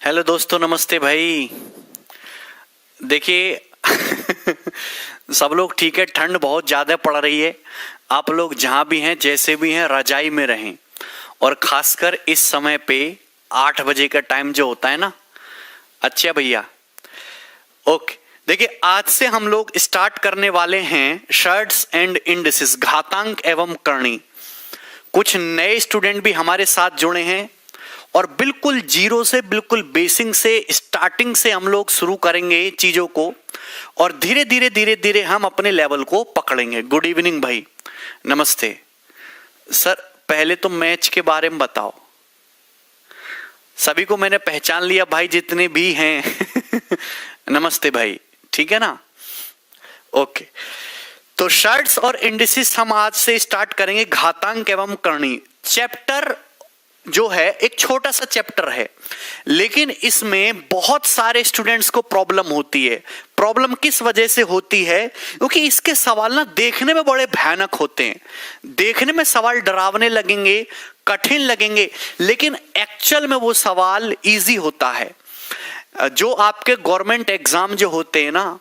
Hello दोस्तों, नमस्ते भाई। देखिए सब लोग ठीक है, ठंड बहुत ज़्यादा पड़ रही है। आप लोग जहाँ भी हैं, जैसे भी हैं, रजाई में रहें। और ख़ासकर इस समय पे 8 बजे का टाइम जो होता है ना। अच्छा भैया, ओके। देखिए, आज से हम लोग स्टार्ट करने वाले हैं शर्ट्स एंड इंडिसेस, घातांक एवं करणी। कुछ नए स्टूडेंट भी हमारे साथ जुड़े हैं और बिल्कुल जीरो से, बिल्कुल बेसिक से, स्टार्टिंग से हम लोग शुरू करेंगे चीजों को और धीरे धीरे धीरे धीरे हम अपने लेवल को पकड़ेंगे। गुड इवनिंग भाई, नमस्ते सर। पहले तो मैच के बारे में बताओ। सभी को मैंने पहचान लिया भाई, जितने भी हैं नमस्ते भाई, ठीक है ना। ओके, तो शर्ट्स और इंडिसेस हम आज से स्टार्ट करेंगे। घातांक एवं करणी चैप्टर जो है एक छोटा सा चैप्टर है, लेकिन इसमें बहुत सारे स्टूडेंट्स को प्रॉब्लम होती है। प्रॉब्लम किस वजह से होती है? क्योंकि इसके सवाल ना देखने में बड़े भयानक होते हैं। देखने में सवाल डरावने लगेंगे, कठिन लगेंगे, लेकिन एक्चुअल में वो सवाल इजी होता है। जो आपके गवर्नमेंट एग्जाम जो होते हैं ना,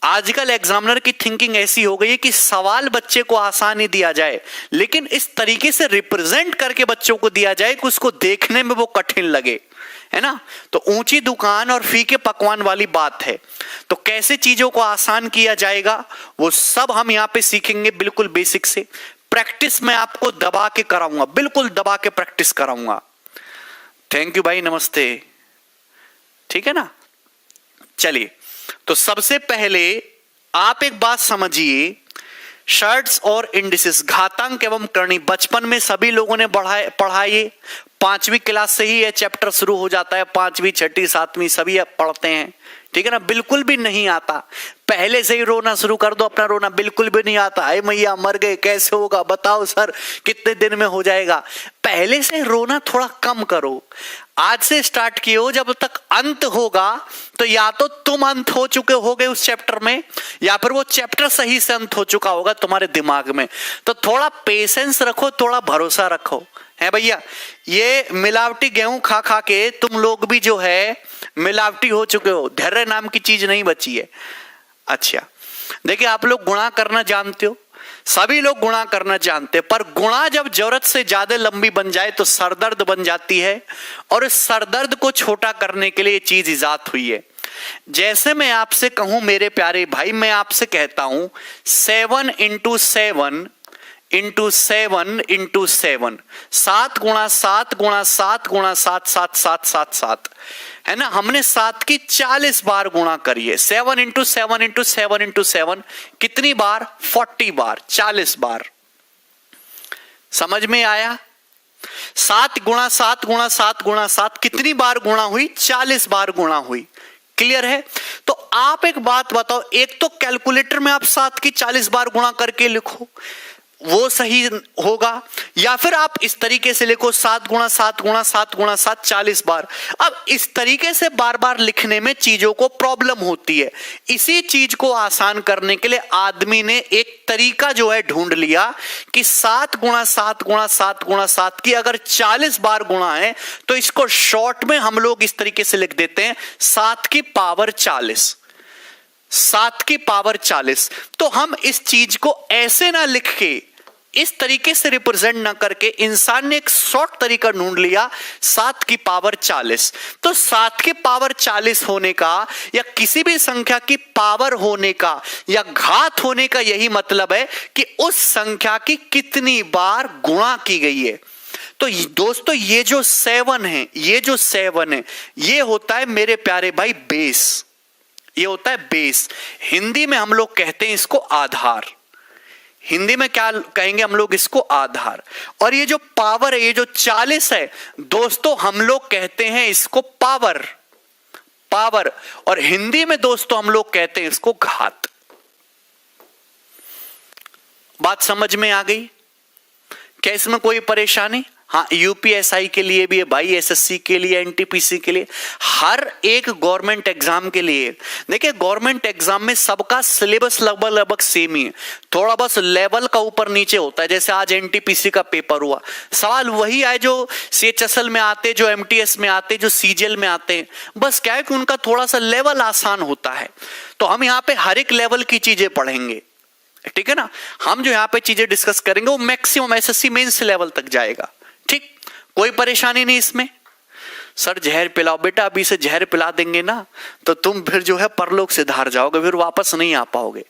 आजकल एग्जामिनर की थिंकिंग ऐसी हो गई है कि सवाल बच्चे को आसान ही दिया जाए, लेकिन इस तरीके से रिप्रेजेंट करके बच्चों को दिया जाए कि उसको देखने में वो कठिन लगे, है ना। तो ऊंची दुकान और फीके पकवान वाली बात है। तो कैसे चीजों को आसान किया जाएगा वो सब हम यहां पे सीखेंगे, बिल्कुल बेसिक से। प्रैक्टिस मैं आपको दबा के कराऊंगा, बिल्कुल दबा के प्रैक्टिस कराऊंगा। थैंक यू भाई, नमस्ते, ठीक है ना। चलिए, तो सबसे पहले आप एक बात समझिए, शर्ट्स और इंडिसेस, घातांक एवं करणी, बचपन में सभी लोगों ने पढ़ाई। 5वीं क्लास से ही यह चैप्टर शुरू हो जाता है। 5वीं, 6ठी, 7वीं सभी पढ़ते हैं, ठीक है ना। बिल्कुल भी नहीं आता, पहले से ही रोना शुरू कर दो। अपना रोना बिल्कुल भी नहीं आता है, मैया मर गए, कैसे होगा, बताओ सर कितने दिन में हो जाएगा। पहले से रोना थोड़ा कम करो। आज से स्टार्ट किए, जब तक अंत होगा तो या तो तुम अंत हो चुके होगे उस चैप्टर में, या फिर वो चैप्टर सही से अंत हो चुका होगा तुम्हारे दिमाग में। तो थोड़ा पेशेंस रखो, थोड़ा भरोसा रखो, है भैया। ये मिलावटी गेहूं खा खा के तुम लोग भी जो है मिलावटी हो चुके हो। धैर्य नाम की चीज नहीं बची है। अच्छा, देखिए, आप लोग गुणा करना जानते हो, सभी लोग गुणा करना जानते हैं, पर गुणा जब जरूरत से ज्यादा लंबी बन जाए तो सरदर्द बन जाती है। और इस सरदर्द को छोटा करने के लिए ये चीज इजाद हुई है। जैसे मैं आपसे कहूं मेरे प्यारे भाई, मैं आपसे कहता हूं 7 × 7 × 7 × 7, 7 × 7 × 7 × 7 7 7 7 7, है ना। हमने 7 की 40 बार गुणा करी है। 7 × 7 × 7 × 7 कितनी बार? 40 बार, 40 बार। समझ में आया? 7 × 7 × 7 × 7 कितनी बार गुणा हुई? 40 बार गुणा हुई। क्लियर है? तो आप एक बात बताओ, एक तो कैलकुलेटर में आप 7 की 40 बार गुणा करके लिखो, वो सही होगा, या फिर आप इस तरीके से लिखो 7 × 7 × 7 × 7 40 बार। अब इस तरीके से बार बार लिखने में चीजों को प्रॉब्लम होती है। इसी चीज को आसान करने के लिए आदमी ने एक तरीका जो है ढूंढ लिया कि 7 × 7 × 7 × 7 की अगर 40 बार गुणा है तो इसको शॉर्ट में हम लोग इस तरीके से लिख देते हैं 7 की पावर 40, 7 की पावर 40। तो हम इस चीज को ऐसे ना लिख के, इस तरीके से रिप्रेजेंट ना करके, इंसान ने एक शॉर्ट तरीका ढूंढ लिया 7 की पावर 40। तो 7 की पावर 40 होने का या किसी भी संख्या की पावर होने का या घात होने का यही मतलब है कि उस संख्या की कितनी बार गुणा की गई है। तो दोस्तों, ये जो 7 है, ये जो 7 है, ये होता है मेरे प्यारे भाई बेस। ये होता है बेस। हिंदी में हम लोग कहते हैं इसको आधार। हिंदी में क्या कहेंगे हम लोग? इसको आधार। और ये जो पावर है, ये जो 40 है दोस्तों, हम लोग कहते हैं इसको पावर, पावर। और हिंदी में दोस्तों हम लोग कहते हैं इसको घात। बात समझ में आ गई? क्या इसमें कोई परेशानी? हाँ, यूपीएसआई के लिए भी है भाई, एसएससी के लिए, एनटीपीसी के लिए, हर एक गवर्नमेंट एग्जाम के लिए। देखिए गवर्नमेंट एग्जाम में सबका सिलेबस लगभग लगभग सेम ही है, थोड़ा बस लेवल का ऊपर नीचे होता है। जैसे आज एनटीपीसी का पेपर हुआ, सवाल वही आए जो सीएचएसएल में आते, जो एमटीएस में आते, जो सीजीएल में आते हैं, बस क्या है कि उनका थोड़ा सा लेवल आसान होता है। तो हम यहाँ पे हर एक लेवल की चीजें पढ़ेंगे, ठीक है ना। हम जो यहाँ पे चीजें डिस्कस करेंगे वो मैक्सिमम एसएससी मेंस लेवल तक जाएगा, ठीक, कोई परेशानी नहीं इसमें। सर जहर पिलाओ, बेटा अभी से जहर पिला देंगे ना तो तुम फिर जो है परलोक से धार जाओगे, फिर वापस नहीं आ पाओगे।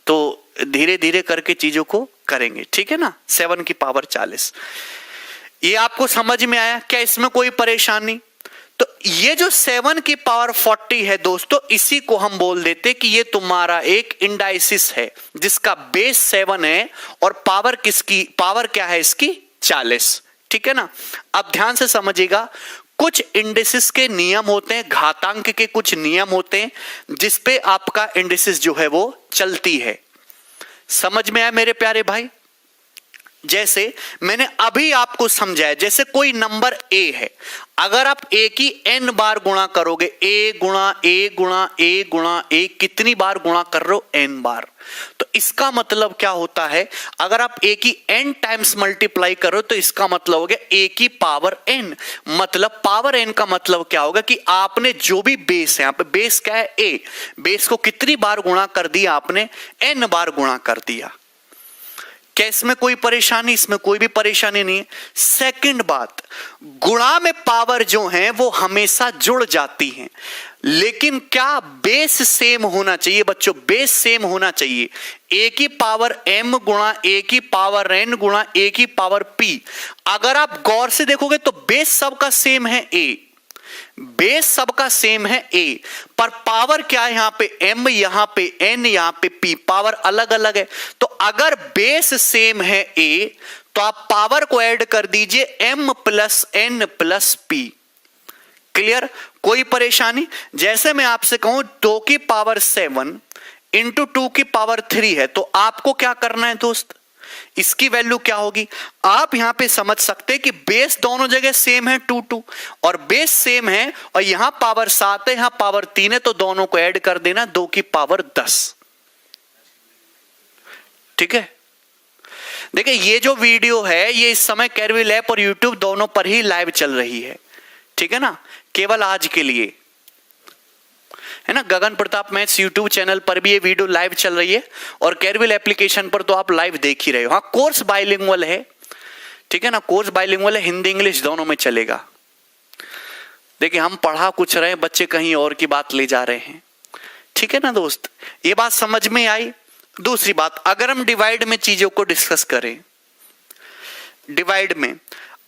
तो धीरे धीरे करके चीजों को करेंगे, ठीक है ना। 7 की पावर 40, ये आपको समझ में आया क्या? इसमें कोई परेशानी? तो ये जो 7 की पावर 40 है दोस्तों, इसी को हम बोल देते कि ये तुम्हारा एक इंडाइसिस है जिसका बेस 7 है और पावर किसकी, पावर क्या है इसकी 40, ठीक है ना। अब ध्यान से समझिएगा, कुछ इंडिसिस के नियम होते हैं, घातांक के कुछ नियम होते हैं जिसपे आपका इंडिसिस जो है वो चलती है। समझ में आया मेरे प्यारे भाई? जैसे मैंने अभी आपको समझाया, जैसे कोई नंबर ए है, अगर आप ए की n बार गुणा करोगे, ए गुणा ए गुणा ए गुणा ए, कितनी बार गुणा कर रहे हो? n बार। तो इसका मतलब क्या होता है, अगर आप a की n टाइम्स मल्टीप्लाई करो तो इसका मतलब हो गया a की पावर n। मतलब पावर n का मतलब क्या होगा कि आपने जो भी बेस है, यहाँ पे बेस क्या है a, बेस को कितनी बार गुणा कर दिया आपने? n बार गुणा कर दिया। क्या इसमें कोई परेशानी? इसमें कोई भी परेशानी नहीं है। सेकंड बात, गुणा में पावर जो है वो हमेशा जुड़ जाती हैं, लेकिन क्या बेस सेम होना चाहिए बच्चों? बेस सेम होना चाहिए। ए की पावर m गुणा ए की पावर n गुणा ए की पावर p। अगर आप गौर से देखोगे तो बेस सबका सेम है a, बेस सबका सेम है a, पर पावर क्या है? यहां पे m, यहां पे n, यहां पे p, पावर अलग अलग है। तो अगर बेस सेम है a तो आप पावर को ऐड कर दीजिए m plus n plus p। Clear? कोई परेशानी? जैसे मैं आपसे कहूं 2 की पावर 7 इंटू 2 की पावर 3 है, तो आपको क्या करना है दोस्त? इसकी वैल्यू क्या होगी? आप यहां पे समझ सकते हैं कि बेस दोनों जगह सेम है 2 2, और बेस सेम है और यहां पावर 7 है, यहां पावर 3 है, तो दोनों को ऐड कर देना 2 की पावर 10। ठीक है? देखिए ये जो वीडियो है ये इस समय कैरविल ऐप और यूट्यूब दोनों पर ही लाइव चल रही है, ठीक है ना, केवल आज के लिए, है ना। गगन प्रताप मैथ्स यूट्यूब चैनल पर भी ये वीडियो लाइव चल रही है और कैरविल एप्लीकेशन पर तो आप लाइव देख ही रहे हो। हाँ, कोर्स बाइलिंगुअल है, ठीक है ना, कोर्स बाइलिंगुअल है, हिंदी इंग्लिश दोनों में चलेगा। देखिए हम पढ़ा कुछ रहे हैं, बच्चे कहीं और की बात ले जा रहे हैं, ठीक है ना दोस्त, ये बात समझ में आई। दूसरी बात, अगर हम डिवाइड में चीजों को डिस्कस करें, डिवाइड में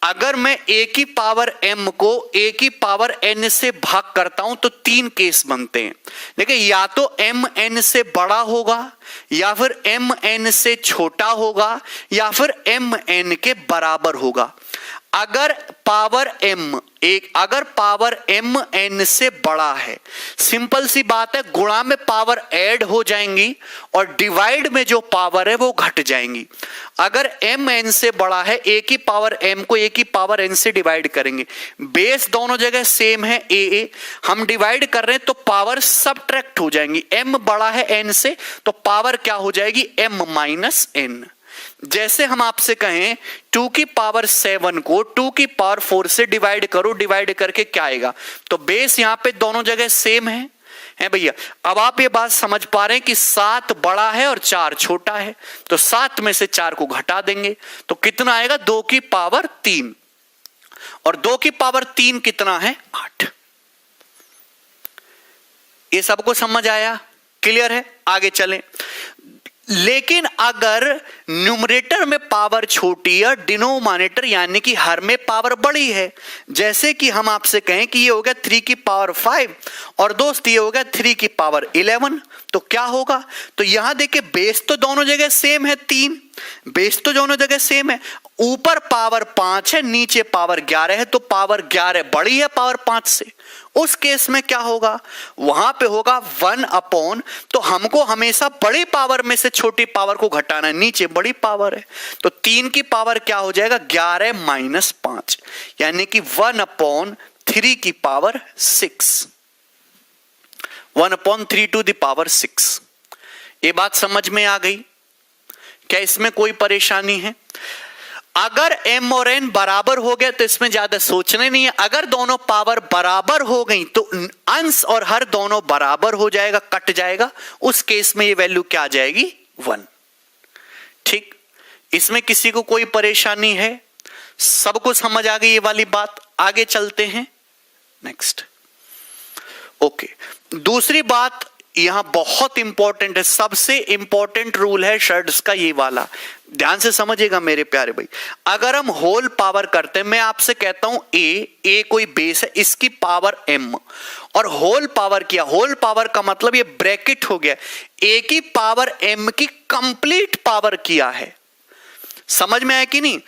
अगर मैं a की पावर m को a की पावर n से भाग करता हूं तो 3 केस बनते हैं। देखिए या तो m n से बड़ा होगा, या फिर m n से छोटा होगा, या फिर m n के बराबर होगा। अगर पावर m n से बड़ा है, सिंपल सी बात है, गुणा में पावर ऐड हो जाएंगी और डिवाइड में जो पावर है वो घट जाएंगी। अगर m n से बड़ा है, a की पावर m को a की पावर n से डिवाइड करेंगे, बेस दोनों जगह सेम है a, हम डिवाइड कर रहे हैं तो पावर सबट्रैक्ट हो जाएंगी। m बड़ा है n से तो पावर क्या हो जाएगी? m minus n। जैसे हम आपसे कहें 2 की पावर 7 को 2 की पावर 4 से डिवाइड करो, डिवाइड करके क्या आएगा? तो बेस यहां पे दोनों जगह सेम है भैया। अब आप ये बात समझ पा रहे हैं कि 7 बड़ा है और 4 छोटा है, तो 7 में से 4 को घटा देंगे तो कितना आएगा? 2 की पावर 3, और 2 की पावर 3 कितना है? 8। ये सबको समझ आया? क्लियर है? आगे चलें। लेकिन अगर न्यूमरेटर में पावर छोटी है, डिनोमिनेटर यानी कि हर में पावर बड़ी है, जैसे कि हम आपसे कहें कि ये हो गया 3 की पावर 5 और दोस्त ये हो गया 3 की पावर 11, तो क्या होगा? तो यहां देखिए बेस तो दोनों जगह सेम है 3, बेस तो दोनों जगह सेम है, ऊपर पावर 5 है नीचे पावर 11 है, तो पावर 11 बड़ी है पावर 5 से। उस केस में क्या होगा, वहां पे होगा 1 अपॉन, तो हमको हमेशा बड़ी पावर में से छोटी पावर को घटाना है, नीचे बड़ी पावर है, तो 3 की पावर क्या हो जाएगा 11 माइनस 5, यानी कि 1 अपॉन 3 की पावर 6, 1 अपॉन 3 टू द पावर 6। ये बात समझ में आ गई? क्या इसमें कोई परेशानी है? अगर m और n बराबर हो गया तो इसमें ज्यादा सोचने नहीं है। अगर दोनों पावर बराबर हो गई तो अंश और हर दोनों बराबर हो जाएगा, कट जाएगा, उस केस में ये वैल्यू क्या आ जाएगी 1। ठीक, इसमें किसी को कोई परेशानी है? सबको समझ आ गई ये वाली बात? आगे चलते हैं नेक्स्ट। ओके, दूसरी बात यहां बहुत इंपॉर्टेंट है, सबसे इंपॉर्टेंट रूल है शर्ट्स का ये वाला, ध्यान से समझिएगा मेरे प्यारे भाई। अगर हम होल पावर करते हैं, मैं आपसे कहता हूं ए कोई बेस है, इसकी पावर m, और होल पावर किया, होल पावर का मतलब ये ब्रैकेट हो गया, a की पावर m की कंप्लीट पावर किया है। समझ में आया कि नहीं?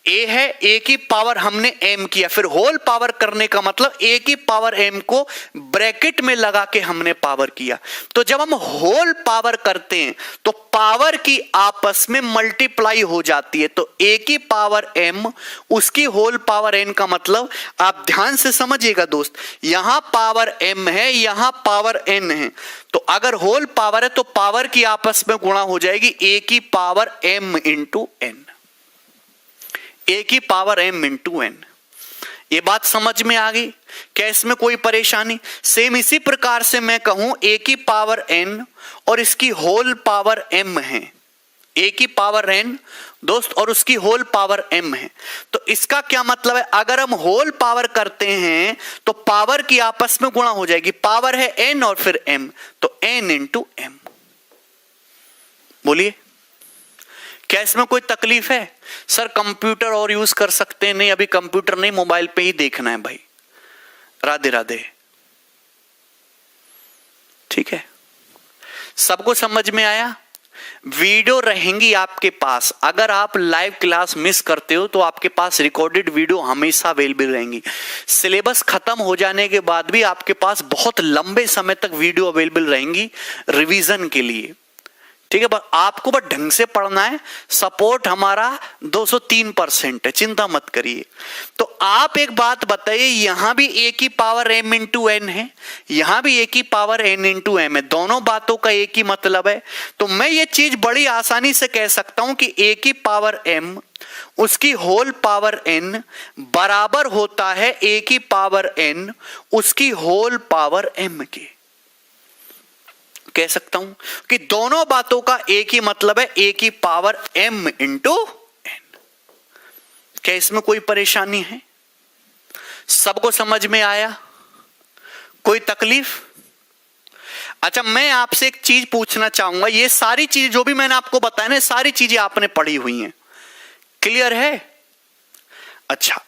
a है, a की पावर हमने m किया, फिर होल पावर करने का मतलब a की पावर m को ब्रैकेट में लगा के हमने पावर किया। तो जब हम होल पावर करते हैं तो पावर की आपस में मल्टीप्लाई हो जाती है, तो a की पावर m उसकी होल पावर n का मतलब, आप ध्यान से समझिएगा दोस्त, यहां पावर m है, यहां पावर n है, तो अगर होल पावर है तो पावर की आपस में गुणा हो जाएगी a की power m into n, a की पावर m इंटू n। ये बात समझ में आ गई? क्या इसमें कोई परेशानी? सेम इसी प्रकार से मैं कहूं a की पावर n और इसकी होल पावर m है, a की पावर n दोस्त और उसकी होल पावर m है, तो इसका क्या मतलब है, अगर हम होल पावर करते हैं तो पावर की आपस में गुणा हो जाएगी, पावर है n और फिर m, तो n इंटू m। बोलिए, क्या इसमें कोई तकलीफ है? सर कंप्यूटर और यूज कर सकते हैं? नहीं, अभी कंप्यूटर नहीं, मोबाइल पे ही देखना है भाई। राधे राधे। ठीक है, सबको समझ में आया? वीडियो रहेंगी आपके पास, अगर आप लाइव क्लास मिस करते हो तो आपके पास रिकॉर्डेड वीडियो हमेशा अवेलेबल रहेंगी। सिलेबस खत्म हो जाने के बाद भी आपके पास बहुत लंबे समय तक वीडियो अवेलेबल रहेंगी रिवीजन के लिए। ठीक है, बस आपको बस ढंग से पढ़ना है। सपोर्ट हमारा 203% है, चिंता मत करिए। तो आप एक बात बताइए, यहां भी a की पावर m इंटू n है, यहां भी a की पावर n इंटू m है, दोनों बातों का एक ही मतलब है। तो मैं ये चीज बड़ी आसानी से कह सकता हूं कि a की पावर m उसकी होल पावर n बराबर होता है a की पावर n उसकी होल पावर m के। कह सकता हूं कि दोनों बातों का एक ही मतलब है, a की पावर m इंटू n। क्या इसमें कोई परेशानी है? सबको समझ में आया? कोई तकलीफ? अच्छा, मैं आपसे एक चीज पूछना चाहूंगा, ये सारी चीज जो भी मैंने आपको बताया ना, सारी चीजें आपने पढ़ी हुई हैं, क्लियर है? अच्छा,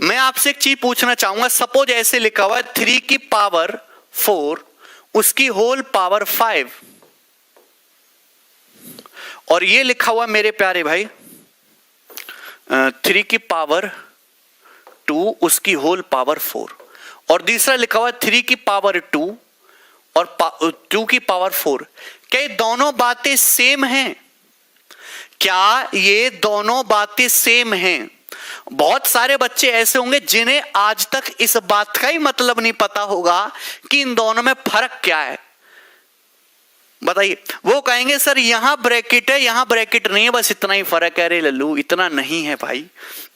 मैं आपसे एक चीज पूछना चाहूंगा, सपोज ऐसे लिखा हुआ है 3 की पावर 4 उसकी होल पावर 5, और ये लिखा हुआ मेरे प्यारे भाई 3 की पावर 2 उसकी होल पावर 4, और दूसरा लिखा हुआ 3 की पावर 2 और 2 की पावर 4। क्या ये दोनों बातें सेम हैं? क्या ये दोनों बातें सेम हैं? बहुत सारे बच्चे ऐसे होंगे जिन्हें आज तक इस बात का ही मतलब नहीं पता होगा कि इन दोनों में फर्क क्या है। बताइए, वो कहेंगे सर यहां ब्रैकेट है यहां ब्रैकेट नहीं है, बस इतना ही फर्क है। अरे लल्लू, इतना नहीं है भाई,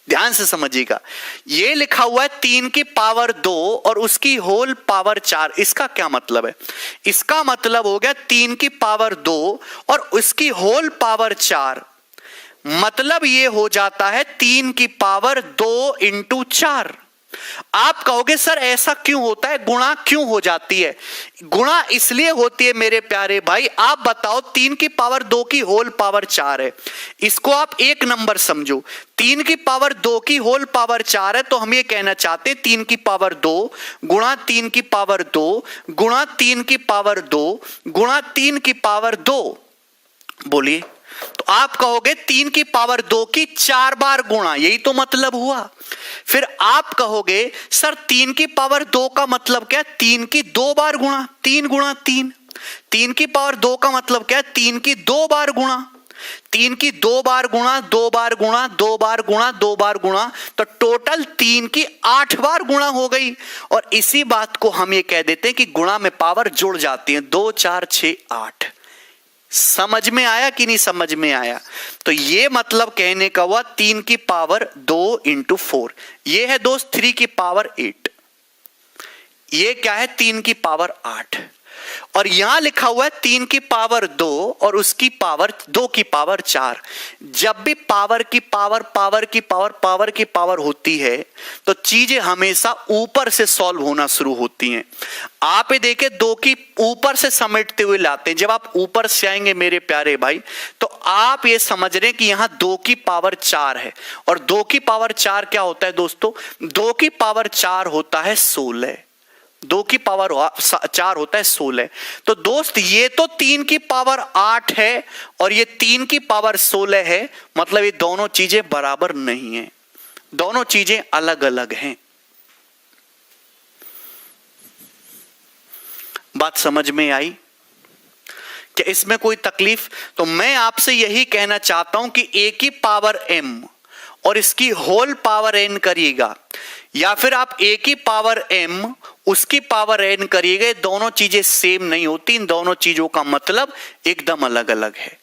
ध्यान से समझिएगा। ये लिखा हुआ है 3 की पावर 2 और उसकी होल पावर 4, इसका क्या मतलब है? इसका मतलब हो गया 3 की पावर 2 और उसकी होल पावर 4, मतलब ये हो जाता है 3 की पावर 2 इंटू 4। आप कहोगे सर ऐसा क्यों होता है, गुणा क्यों हो जाती है? गुणा इसलिए होती है मेरे प्यारे भाई, आप बताओ 3 की पावर 2 की होल पावर 4 है, इसको आप एक नंबर समझो। 3 की पावर 2 की होल पावर 4 है, तो हम ये कहना चाहते हैं 3 की पावर 2 गुणा 3 की पावर 2 गुणा 3 की पावर 2 गुणा 3 की पावर 2। बोलिए, तो आप कहोगे 3 की पावर 2 की 4 बार गुणा, यही तो मतलब हुआ। फिर आप कहोगे सर 3 की पावर 2 का मतलब क्या, 3 की 2 बार गुणा, 3 गुणा 3। 3 की पावर 2 का मतलब क्या, 3 की 2 बार गुणा, 3 की 2 बार गुणा, 2 बार गुणा, 2 बार गुणा, 2 बार गुणा, तो टोटल 3 की 8 बार गुणा हो गई। और इसी बात को हम ये कह देते हैं कि गुणा में पावर जुड़ जाती है, 2 4 6 8। समझ में आया कि नहीं समझ में आया? तो ये मतलब कहने का हुआ 3 की पावर 2 इंटू 4, ये है दोस्त 3 की पावर 8, ये क्या है 3 की पावर 8। और यहां लिखा हुआ है 3 की पावर 2 और उसकी पावर 2 की पावर 4। जब भी पावर की पावर पावर की पावर पावर की पावर होती है तो चीजें हमेशा ऊपर से सॉल्व होना शुरू होती हैं। आप ये देखें 2 की ऊपर से समेटते हुए लाते हैं। जब आप ऊपर से आएंगे मेरे प्यारे भाई तो आप ये समझ रहे हैं कि यहां 2 की पावर 4 है। और 2 की पावर 4 क्या होता है दोस्तों? 2 की पावर 4 होता है 16। 2 की पावर 4 होता है 16। तो दोस्त ये तो 3 की पावर 8 है और ये 3 की पावर 16 है, मतलब ये दोनों चीजें बराबर नहीं है, दोनों चीजें अलग अलग हैं। बात समझ में आई? क्या इसमें कोई तकलीफ? तो मैं आपसे यही कहना चाहता हूं कि a की पावर m और इसकी होल पावर n करिएगा, या फिर आप a की पावर m उसकी पावर n करिएगा। दोनों चीजें सेम नहीं होती, इन दोनों चीजों का मतलब एकदम अलग अलग है।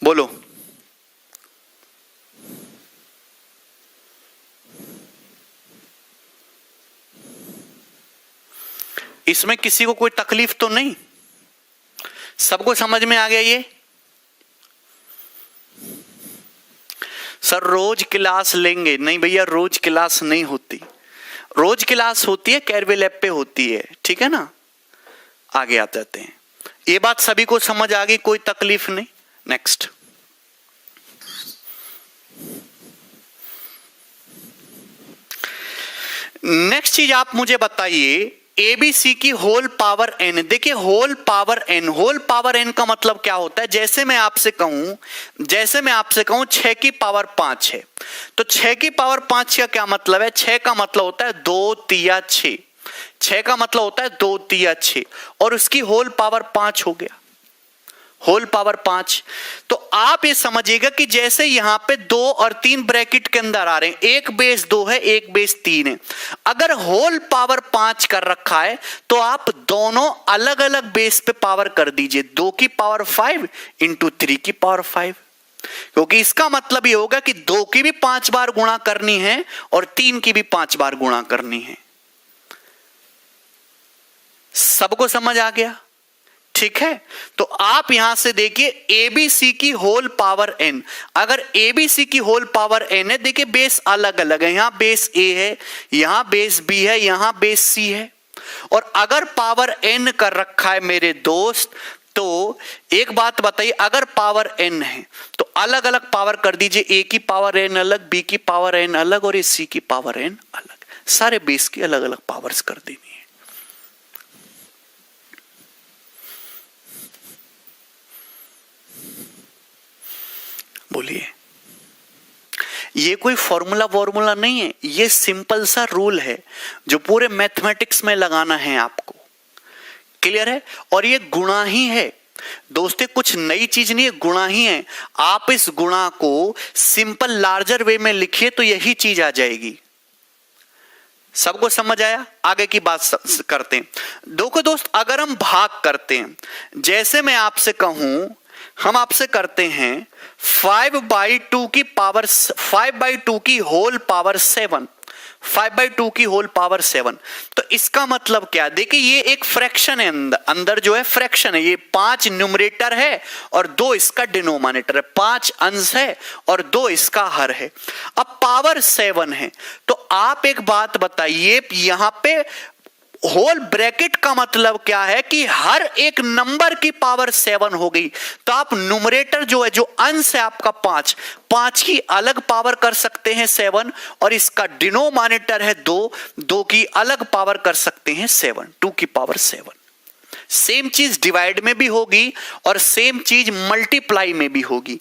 बोलो। इसमें किसी को कोई तकलीफ तो नहीं? सबको समझ में आ गया ये? सर रोज क्लास लेंगे? नहीं भैया, रोज क्लास नहीं होती। रोज क्लास होती है कैरवे लैब पे होती है, ठीक है ना। आगे आ जाते हैं। ये बात सभी को समझ आ गई, कोई तकलीफ नहीं। नेक्स्ट चीज आप मुझे बताइए, एबीसी की होल पावर एन। देखिए whole power n, whole power n का मतलब क्या होता है? जैसे मैं आपसे कहूं 6 की पावर 5 है, तो 6 की पावर 5 का क्या मतलब है? 6 का मतलब होता है 2 तिया 6, 6 का मतलब होता है 2 तिया 6, और उसकी होल पावर 5 हो गया, होल पावर 5। तो आप ये समझिएगा कि जैसे यहां पे 2 और 3 ब्रैकेट के अंदर आ रहे हैं, एक बेस 2 है एक बेस 3 है। अगर होल पावर 5 कर रखा है तो आप दोनों अलग अलग बेस पे पावर कर दीजिए, 2 की पावर 5 इंटू 3 की पावर 5, क्योंकि इसका मतलब ये होगा कि 2 की भी 5 बार गुणा करनी है और 3 की भी 5 बार गुणा करनी है। सबको समझ आ गया? ठीक है। तो आप यहां से देखिए एबीसी की होल पावर एन, अगर एबीसी की होल पावर एन है, देखिए बेस अलग अलग है, यहां बेस ए है, यहां बेस बी है, यहां बेस सी है, और अगर पावर एन कर रखा है मेरे दोस्त, तो एक बात बताइए, अगर पावर एन है तो अलग अलग पावर कर दीजिए, ए की पावर एन अलग, बी की पावर एन अलग और सी की पावर एन अलग, सारे बेस की अलग अलग पावर्स कर देनी है। बोलिए। ये कोई फॉर्मूला नहीं है, ये सिंपल सा रूल है जो पूरे मैथमेटिक्स में लगाना है आपको। क्लियर है? और ये गुणा ही है दोस्तों, कुछ नई चीज नहीं है, गुणा ही है। आप इस गुणा को सिंपल लार्जर वे में लिखिए तो यही चीज आ जाएगी। सबको समझ आया? आगे की बात करते हैं। देखो दोस्त, अगर हम भाग करते हैं, जैसे मैं आपसे कहूं, हम आपसे करते हैं 5/2 की पावर 5/2 की होल पावर 7, 5/2 की होल पावर 7। तो इसका मतलब क्या? देखिए ये एक फ्रैक्शन है, अंदर जो है फ्रैक्शन है, ये 5 न्यूमरेटर है और 2 इसका डिनोमिनेटर है, 5 अंश है और 2 इसका हर है। अब पावर 7 है, तो आप एक बात बताइए, यहां पे होल ब्रैकेट का मतलब क्या है कि हर एक नंबर की पावर 7 हो गई, तो आप न्यूमरेटर जो है, जो अंश है आपका 5, 5 की अलग पावर कर सकते हैं 7, और इसका डिनोमिनेटर है 2, 2 की अलग पावर कर सकते हैं 7, 2 की पावर 7। सेम चीज डिवाइड में भी होगी और सेम चीज मल्टीप्लाई में भी होगी।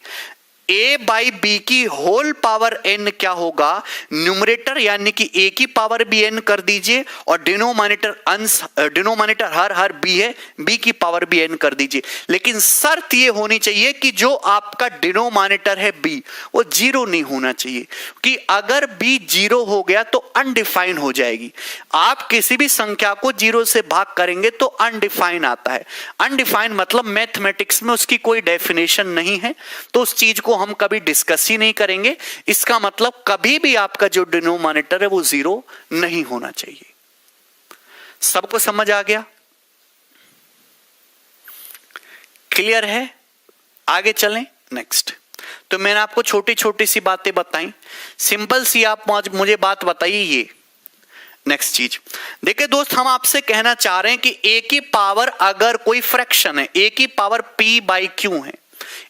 a बाई बी की होल पावर n क्या होगा, न्यूमरेटर यानी कि a की पावर भी n कर दीजिए, और डिनोमिनेटर अंश, डिनोमिनेटर हर b है, b की पावर भी n कर दीजिए। लेकिन शर्त ये होनी चाहिए कि जो आपका डिनोमिनेटर है b, वो 0 नहीं होना चाहिए, कि अगर b 0 हो गया तो अनडिफाइन हो जाएगी। आप किसी भी संख्या को 0 से भाग करेंगे तो अनडिफाइन आता है। अनडिफाइन मतलब मैथमेटिक्स में उसकी कोई डेफिनेशन नहीं है, तो उस चीज को हम कभी डिस्कस ही नहीं करेंगे। इसका मतलब कभी भी आपका जो डिनोमिनेटर है वो 0 नहीं होना चाहिए। सबको समझ आ गया? क्लियर है? आगे चलें नेक्स्ट। तो मैंने आपको छोटी छोटी सी बातें बताई, सिंपल सी, आप मुझे बात बताइए ये नेक्स्ट चीज। देखिए दोस्त, हम आपसे कहना चाह रहे हैं कि a की पावर अगर कोई फ्रैक्शन है, a की पावर p बाई क्यू है,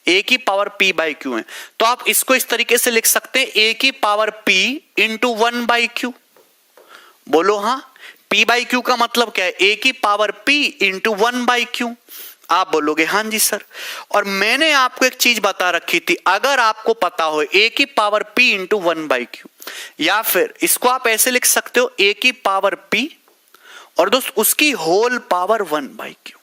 a की पावर p बाई क्यू है, तो आप इसको इस तरीके से लिख सकते हैं, a की power p into 1 by Q. बोलो हाँ, p बाई क्यू का मतलब क्या है, a की power p into 1 by Q. आप बोलोगे हाँ जी सर। और मैंने आपको एक चीज बता रखी थी, अगर आपको पता हो a की power p into 1 by Q, या फिर इसको आप ऐसे लिख सकते हो, a की पावर p और दोस्त उसकी होल पावर 1 बाई क्यू।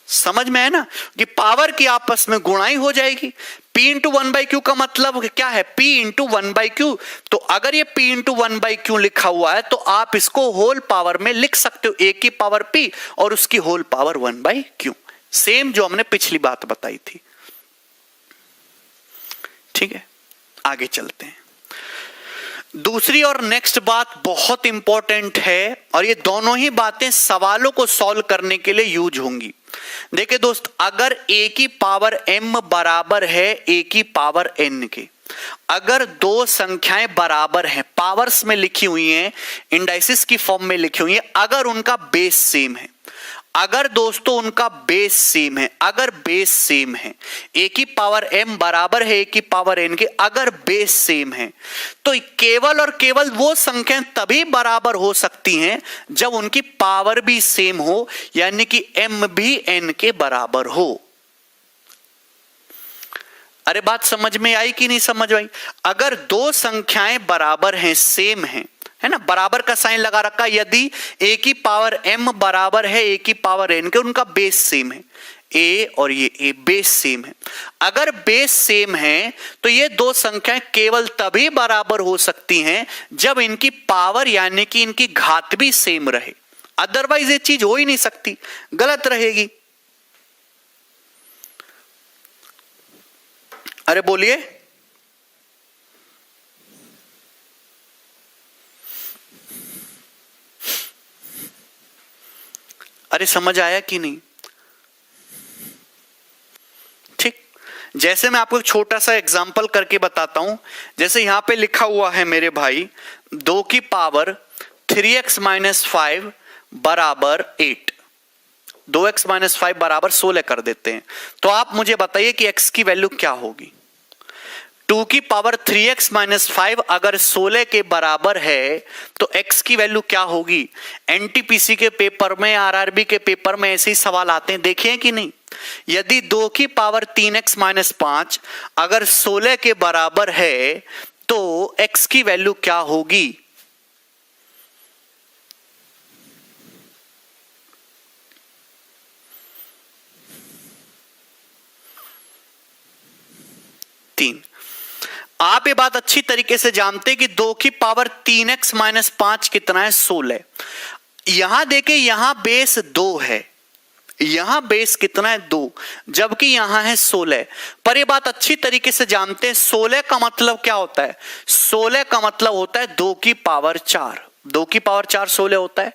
समझ में है ना, कि पावर की आपस में गुणाई हो जाएगी। p इंटू 1 बाई क्यू का मतलब क्या है, p इंटू 1 बाई क्यू। तो अगर ये p इंटू 1 बाई क्यू लिखा हुआ है, तो आप इसको होल पावर में लिख सकते हो, a की पावर p और उसकी whole power 1 by q. Same जो हमने पिछली बात बताई थी। ठीक है, आगे चलते हैं। दूसरी और नेक्स्ट बात बहुत इंपॉर्टेंट है, और ये दोनों ही बातें सवालों को सॉल्व करने के लिए यूज होंगी। देखिए दोस्त, अगर a की पावर m बराबर है a की पावर n के, अगर दो संख्याएं बराबर हैं, पावर्स में लिखी हुई हैं, इंडाइसिस की फॉर्म में लिखी हुई हैं, अगर उनका बेस सेम है, अगर दोस्तों उनका बेस सेम है, अगर बेस सेम है, a की पावर m बराबर है a की पावर n के, अगर बेस सेम है, तो केवल और केवल वो संख्याएं तभी बराबर हो सकती हैं जब उनकी पावर भी सेम हो, यानी कि m भी n के बराबर हो। अरे बात समझ में आई कि नहीं समझ आई? अगर दो संख्याएं बराबर हैं, सेम हैं, है ना, बराबर का साइन लगा रखा, यदि a की पावर m बराबर है a की पावर n के, उनका बेस सेम है, a और ये a बेस सेम है। अगर बेस सेम है तो ये दो संख्याएं केवल तभी बराबर हो सकती हैं जब इनकी पावर यानी कि इनकी घात भी सेम रहे, अदरवाइज ये चीज हो ही नहीं सकती, गलत रहेगी। अरे बोलिए, अरे समझ आया कि नहीं? ठीक, जैसे मैं आपको एक छोटा सा एग्जांपल करके बताता हूं। जैसे यहां पे लिखा हुआ है मेरे भाई, 2 की पावर 3x माइनस 5 बराबर 8, 2x माइनस 5 बराबर 16 कर देते हैं। तो आप मुझे बताइए कि x की वैल्यू क्या होगी। 2 की पावर 3x माइनस 5 अगर 16 के बराबर है तो x की वैल्यू क्या होगी? एनटीपीसी के पेपर में, आरआरबी के पेपर में ऐसे ही सवाल आते हैं, देखे कि नहीं? यदि 2 की पावर 3x माइनस 5 अगर 16 के बराबर है तो x की वैल्यू क्या होगी? आप ये बात अच्छी तरीके से जानते हैं कि 2 की पावर 3x माइनस 5 कितना है? 16। यहां देखें, यहां बेस 2 है, यहां बेस कितना है? 2, जबकि यहां है 16। पर ये बात अच्छी तरीके से जानते हैं, 16 का मतलब क्या होता है? 16 का मतलब होता है 2 की पावर 4। 2 की पावर 4 16 होता है।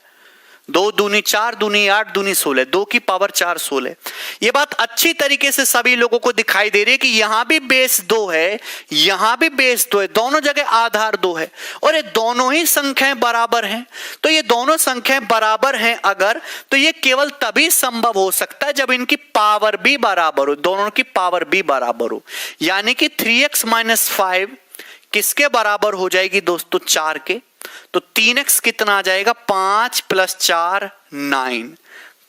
2 दूनी 4, दूनी 8, दूनी 16, 2 की पावर 4 16। ये बात अच्छी तरीके से सभी लोगों को दिखाई दे रही है कि यहां भी बेस 2 है, यहां भी बेस 2 है, दोनों जगह आधार 2 है और ये दोनों ही संख्याएं बराबर हैं। तो ये दोनों संख्याएं बराबर हैं अगर, तो ये केवल तभी संभव हो सकता है जब इनकी पावर भी बराबर हो, दोनों की पावर भी बराबर हो। यानी कि 3x - 5 किसके बराबर हो जाएगी दोस्तों? 4 के। तो 3x कितना आ जाएगा? 5 + 4 9,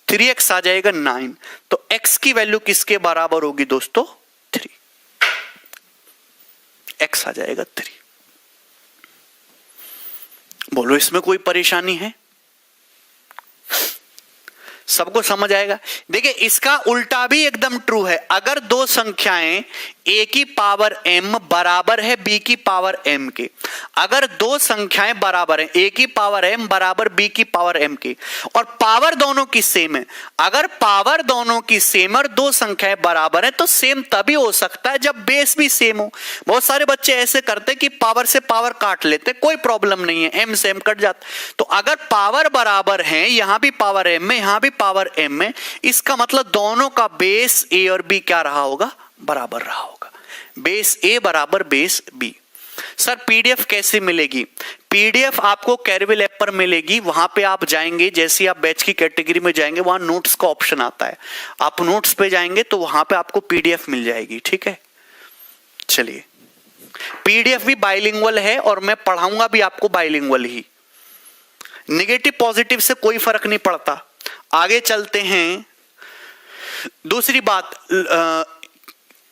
3x आ जाएगा 9। तो x की वैल्यू किसके बराबर होगी दोस्तों? 3। x आ जाएगा 3। बोलो इसमें कोई परेशानी है? सबको समझ आएगा? देखिए इसका उल्टा भी एकदम ट्रू है। अगर दो संख्याएं a की पावर m बराबर है b की पावर m के, अगर दो संख्याएं बराबर हैं a की पावर m बराबर b की पावर m के और पावर दोनों की सेम है, अगर पावर दोनों की सेम और दो संख्याएं बराबर हैं तो सेम तभी हो सकता है जब बेस भी सेम हो। बहुत सारे बच्चे ऐसे करते हैं कि पावर से पावर काट लेते, कोई प्रॉब्लम नहीं है, m से m कट जाता। तो अगर पावर बराबर है, यहां भी पावर m है, यहां भी पावर m है, इसका मतलब दोनों का बेस a और b क्या रहा होगा? बराबर रहा होगा। बेस a बराबर बेस b। सर पीडीएफ कैसे मिलेगी? पीडीएफ आपको कैरविल ऐप पर मिलेगी। वहां पे आप जाएंगे, जैसे आप बैच की कैटेगरी में जाएंगे वहां नोट्स का ऑप्शन आता है, आप नोट्स पे जाएंगे तो वहां पे आपको पीडीएफ मिल जाएगी। ठीक है, चलिए पीडीएफ भी बाइलिंगुअल है और मैं पढ़ाऊंगा भी आपको बाइलिंगुअल ही। नेगेटिव पॉजिटिव से कोई फर्क नहीं पड़ता। आगे चलते हैं। दूसरी बात,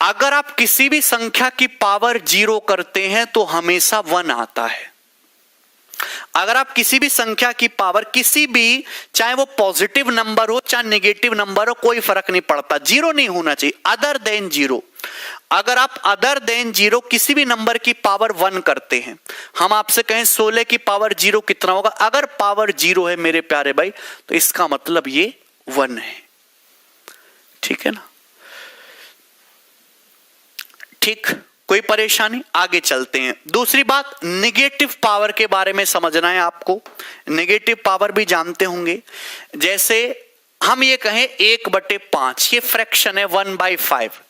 अगर आप किसी भी संख्या की पावर 0 करते हैं तो हमेशा 1 आता है। अगर आप किसी भी संख्या की पावर, किसी भी, चाहे वो पॉजिटिव नंबर हो चाहे नेगेटिव नंबर हो, कोई फर्क नहीं पड़ता, 0 नहीं होना चाहिए, अदर देन 0। अगर आप अदर देन 0 किसी भी नंबर की पावर 1 करते हैं, हम आपसे कहें 16 की पावर 0 कितना होगा? अगर पावर 0 है मेरे प्यारे भाई तो इसका मतलब ये 1 है। ठीक है ना? ठीक, कोई परेशानी? आगे चलते हैं। दूसरी बात, नेगेटिव पावर के बारे में समझना है आपको। नेगेटिव पावर भी जानते होंगे। जैसे हम ये कहें 1/5, ये फ्रैक्शन है 1/5,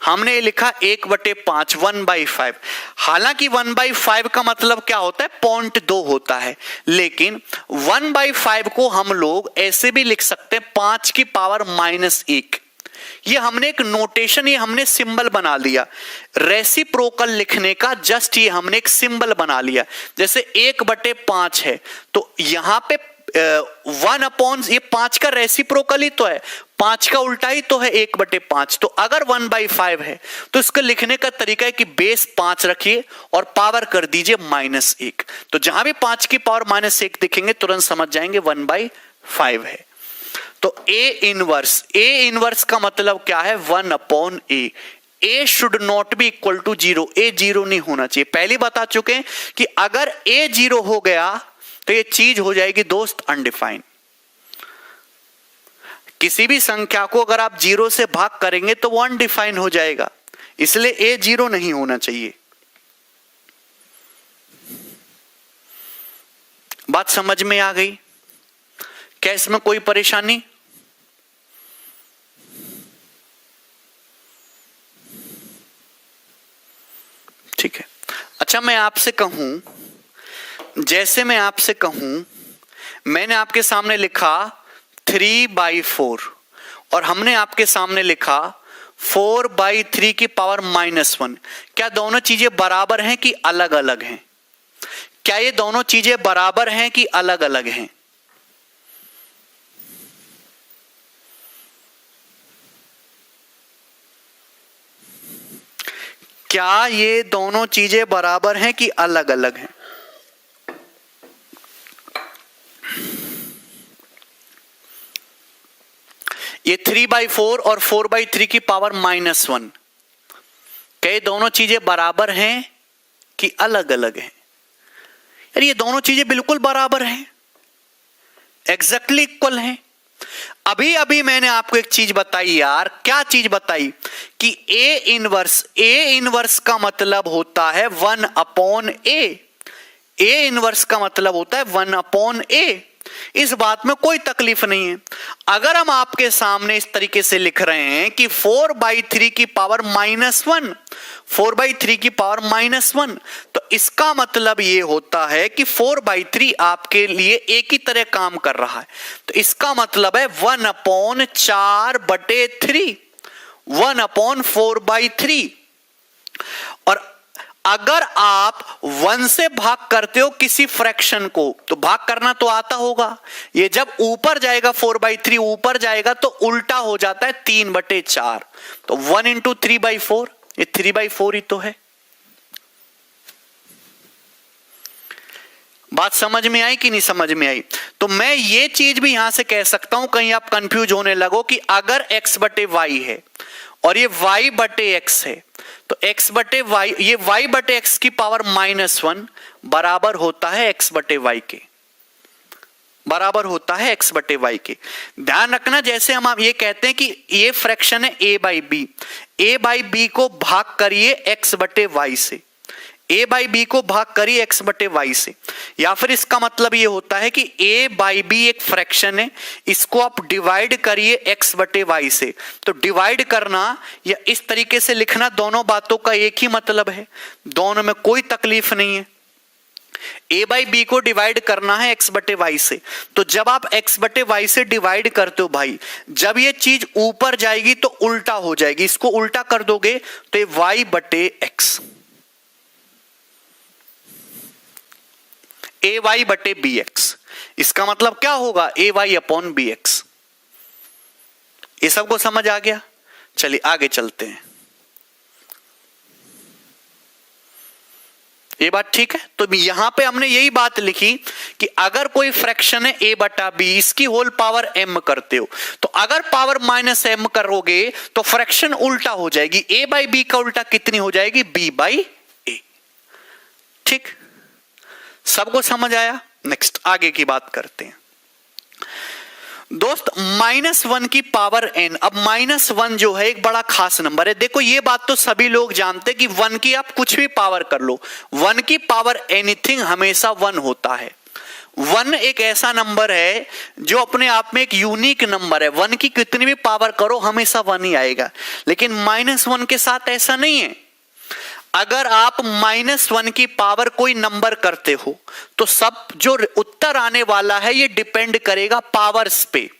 हमने लिखा 1/5, 1/5। हालांकि 1/5 का मतलब क्या होता है? 0.2 होता है, लेकिन 1/5 को हम लोग ऐसे भी लिख सकते हैं 5 की पावर -1। ये हमने एक नोटेशन, ये हमने सिंबल बना लिया रेसिप्रोकल लिखने का, जस्ट ये हमने एक सिंबल बना लिया। जैसे 1/5 है तो यहां पे 1/, ये 5 का रेसिप्रोकल ही तो है, 5 का उल्टा ही तो है 1/5। तो अगर 1/5 है तो इसको लिखने का तरीका है कि बेस 5 रखिए और पावर कर दीजिए -1। तो जहां भी 5 की पावर -1 दिखेंगे तुरंत समझ जाएंगे 1/5 है। तो A इनवर्स का मतलब क्या है? 1/A। A should not be equal to 0, A 0 नहीं होना चाहिए। पहले बता चुके हैं कि अगर A 0 हो गया तो ये चीज हो जाएगी दोस्त अनडिफाइंड। किसी भी संख्या को अगर आप 0 से भाग करेंगे तो वो अनडिफाइंड हो जाएगा, इसलिए A 0 नहीं होना चाहिए। बात समझ में आ गई? क्या इसमें कोई परेशानी? ठीक है। अच्छा, मैं आपसे कहूं, जैसे मैं आपसे कहूं, मैंने आपके सामने लिखा 3/4 और हमने आपके सामने लिखा 4/3 की पावर -1। क्या दोनों चीजें बराबर हैं कि अलग अलग हैं? क्या ये दोनों चीजें बराबर हैं कि अलग अलग हैं? क्या ये दोनों चीजें बराबर हैं कि अलग अलग हैं? ये 3/4 और 4/3 की पावर -1, क्या ये दोनों चीजें बराबर हैं कि अलग अलग हैं? यार ये दोनों चीजें बिल्कुल बराबर हैं, एग्जैक्टली इक्वल हैं। अभी अभी मैंने आपको एक चीज बताई यार। क्या चीज बताई? कि A इनवर्स का मतलब होता है 1/A। A इनवर्स का मतलब होता है 1/A। इस बात में कोई तकलीफ नहीं है। अगर हम आपके सामने इस तरीके से लिख रहे हैं कि 4/3 की पावर -1, 4/3 की पावर -1, तो इसका मतलब ये होता है कि 4/3 आपके लिए एक ही तरह काम कर रहा है। तो इसका मतलब है 1/4/3, 1/4/3। और अगर आप 1 से भाग करते हो किसी फ्रैक्शन को, तो भाग करना तो आता होगा, ये जब ऊपर जाएगा 4/3 ऊपर जाएगा तो उल्टा हो जाता है 3/4। तो 1 × 3/4, ये 3/4 ही तो है। बात समझ में आई कि नहीं समझ में आई? तो मैं ये चीज भी यहां से कह सकता हूं, कहीं आप कंफ्यूज होने लगो कि अगर x/y है और ये y/x है, तो x/y, ये y/x की पावर -1 बराबर होता है x/y के, बराबर होता है x/y के। ध्यान रखना, जैसे हम आप ये कहते हैं कि ये फ्रैक्शन है a/b, a/b को भाग करिए x/y से, a/b को भाग करिए x/y से, या फिर इसका मतलब ये होता है कि a/b एक फ्रैक्शन है, इसको आप डिवाइड करिए x/y से। तो डिवाइड करना या इस तरीके से लिखना, दोनों बातों का एक ही मतलब है, दोनों में कोई तकलीफ नहीं है। a/b को डिवाइड करना है x/y से, तो जब आप x/y से डिवाइड करते हो भाई, जब ये चीज ऊपर जाएगी तो उल्टा हो जाएगी, इसको उल्टा कर दोगे तो ये y/x, ay/bx, इसका मतलब क्या होगा ay/bx। ये सबको समझ आ गया? चलिए आगे चलते हैं। ये बात ठीक है? तो यहां पे हमने यही बात लिखी कि अगर कोई फ्रैक्शन है a/b, इसकी होल पावर m करते हो, तो अगर पावर -m करोगे तो फ्रैक्शन उल्टा हो जाएगी, a/b का उल्टा कितनी हो जाएगी, b/a। ठीक, सबको समझ आया? नेक्स्ट आगे की बात करते हैं दोस्त। -1 की पावर n, अब -1 जो है एक बड़ा खास नंबर है। देखो ये बात तो सभी लोग जानते हैं कि 1 की आप कुछ भी पावर कर लो, 1 की पावर एनीथिंग हमेशा 1 होता है। 1 एक ऐसा नंबर है जो अपने आप में एक यूनिक नंबर है, 1 की कितनी भी पावर करो हमेशा 1 ही आएगा। लेकिन -1 के साथ ऐसा नहीं है। अगर आप -1 की पावर कोई नंबर करते हो तो सब जो उत्तर आने वाला है ये डिपेंड करेगा पावर्स पे।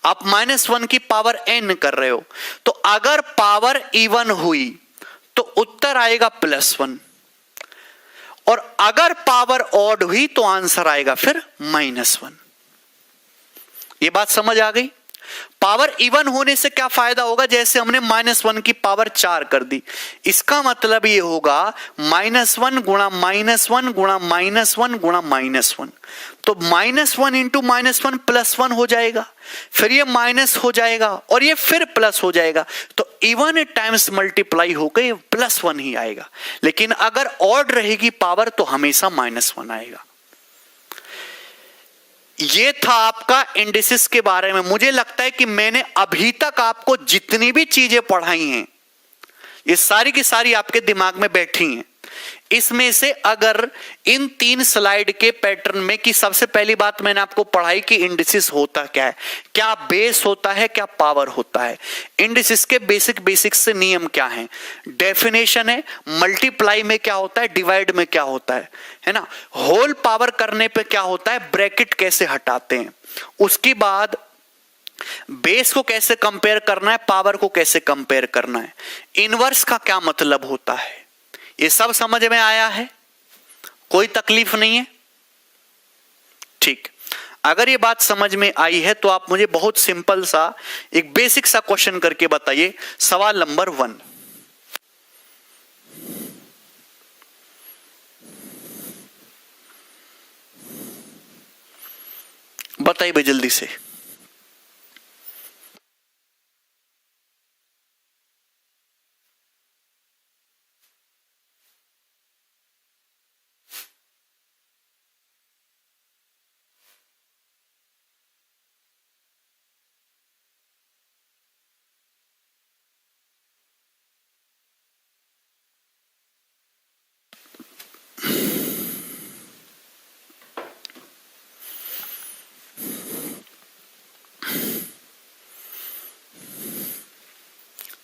आप -1 की पावर n कर रहे हो, तो अगर पावर इवन हुई तो उत्तर आएगा +1, और अगर पावर ऑड हुई तो आंसर आएगा फिर -1। ये बात समझ आ गई? पावर इवन होने से क्या फायदा होगा, जैसे हमने -1 की पावर 4 कर दी, इसका मतलब ये होगा -1 गुणा -1 गुणा -1 गुणा -1, तो -1 × -1 +1 हो जाएगा, फिर ये माइनस हो जाएगा और ये फिर प्लस हो जाएगा, तो इवन टाइम्स मल्टीप्लाई होकर +1 ही आएगा। लेकिन अगर ऑड रहेगी पावर तो हमेशा -1 आएगा। ये था आपका इंडिसेस के बारे में। मुझे लगता है कि मैंने अभी तक आपको जितनी भी चीजें पढ़ाई हैं ये सारी की सारी आपके दिमाग में बैठी हैं। इसमें से अगर इन 3 स्लाइड के पैटर्न में कि सबसे पहली बात मैंने आपको पढ़ाई कि इंडिसेस होता क्या है, क्या बेस होता है, क्या पावर होता है, इंडिसेस के बेसिक से नियम क्या हैं, डेफिनेशन है, मल्टीप्लाई में क्या होता है, डिवाइड में क्या होता है ना, होल पावर करने पे क्या होता है, ब्रैकेट कैसे हटाते हैं, उसके बाद बेस को कैसे कंपेयर करना है, पावर को कैसे कंपेयर करना है, इनवर्स का क्या मतलब होता है, ये सब समझ में आया है? कोई तकलीफ नहीं है? ठीक, अगर ये बात समझ में आई है तो आप मुझे बहुत सिंपल सा एक बेसिक सा क्वेश्चन करके बताइए। सवाल नंबर 1, बताइए भाई जल्दी से।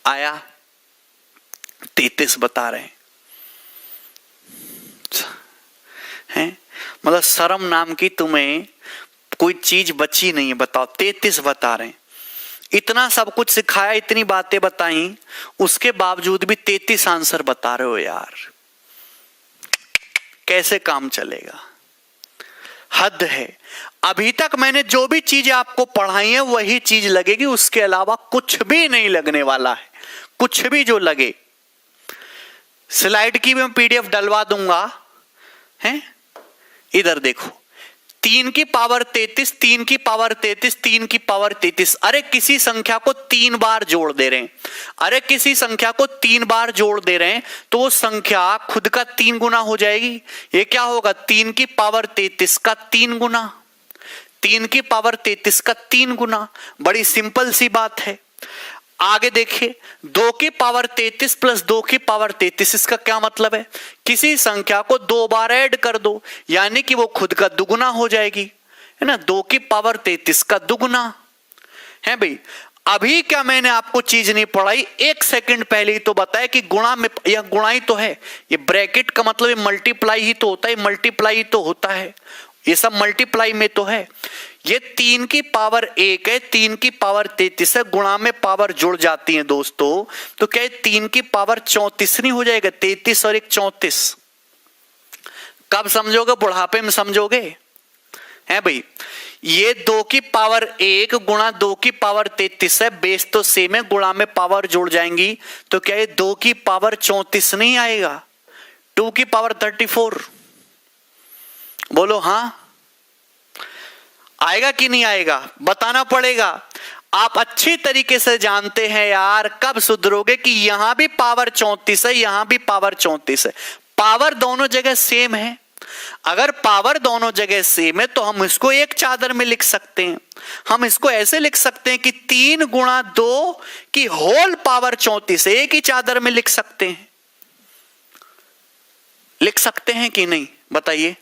आया 33 बता रहे हैं, मतलब शर्म नाम की तुम्हें कोई चीज बची नहीं है। बताओ 33 बता रहे हैं, इतना सब कुछ सिखाया, इतनी बातें बताई, उसके बावजूद भी 33 आंसर बता रहे हो यार, कैसे काम चलेगा? हद है। अभी तक मैंने जो भी चीजें आपको पढ़ाई है वही चीज लगेगी, उसके अलावा कुछ भी नहीं लगने वाला है। कुछ भी जो लगे, स्लाइड की भी मैं पीडीएफ डलवा दूंगा, हैं? इधर देखो, 3 की पावर 33, 3 की पावर 33, 3 की पावर 33। अरे किसी संख्या को 3 बार जोड़ दे रहे हैं, अरे किसी संख्या को 3 बार जोड़ दे रहे हैं तो वो संख्या खुद का 3 गुना हो जाएगी। ये क्या होगा? 3 की पावर 33 का 3 गुना, 3 की पावर 33 का 3 गुना। बड़ी सिंपल सी बात है। आगे देखिए, 2 की पावर 33 प्लस 2 की पावर 33, इसका क्या मतलब है? किसी संख्या को 2 बार ऐड कर दो, यानी कि वो खुद का दुगुना हो जाएगी, है ना? 2 की पावर 33 का दुगुना है भाई। अभी क्या मैंने आपको चीज नहीं पढ़ाई? 1 सेकंड पहले ही तो बताया कि गुणा में, यह गुणा ही तो है, ये ब्रैकेट का मतलब ये मल्टीप्लाई ही तो होता है, मल्टीप्लाई ही तो होता है, ये सब मल्टीप्लाई में तो है। ये 3 की पावर 1 है, 3 की पावर 33 है, गुणा में पावर जुड़ जाती है दोस्तों, तो क्या 3 की पावर 34 नहीं हो जाएगा? 33 और 1 34। कब समझोगे? बुढ़ापे में समझोगे, है भाई। ये 2 की पावर 1 गुणा 2 की पावर 33 है, बेस तो सेम है, गुणा में पावर जुड़ जाएंगी, तो क्या ये 2 की पावर 34 नहीं आएगा? 2 की पावर 34, बोलो हाँ, आएगा कि नहीं आएगा? बताना पड़ेगा। आप अच्छी तरीके से जानते हैं यार, कब सुधरोगे कि यहां भी पावर 34 है, यहां भी पावर 34 है, पावर दोनों जगह सेम है। अगर पावर दोनों जगह सेम है तो हम इसको एक चादर में लिख सकते हैं। हम इसको ऐसे लिख सकते हैं कि 3 गुणा 2 की होल पावर 34, एक ही चादर में लिख सकते हैं। लिख सकते हैं कि नहीं बताइए?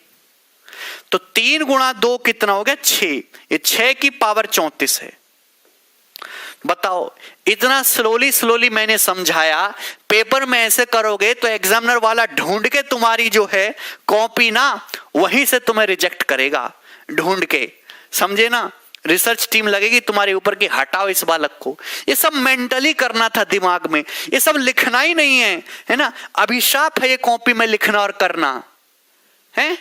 तो 3 गुणा 2 कितना हो गया? 6। ये 6 की पावर 34 है। बताओ, इतना स्लोली मैंने समझाया, पेपर में ऐसे करोगे तो एग्जामिनर वाला ढूंढ के तुम्हारी जो है कॉपी ना, वहीं से तुम्हें रिजेक्ट करेगा ढूंढ के, समझे ना? रिसर्च टीम लगेगी तुम्हारे ऊपर कि हटाओ इस बालक को। ये सब मेंटली करना था दिमाग में, ये सब लिखना ही नहीं है ना? अभिशाप है ये कॉपी में लिखना और करना है।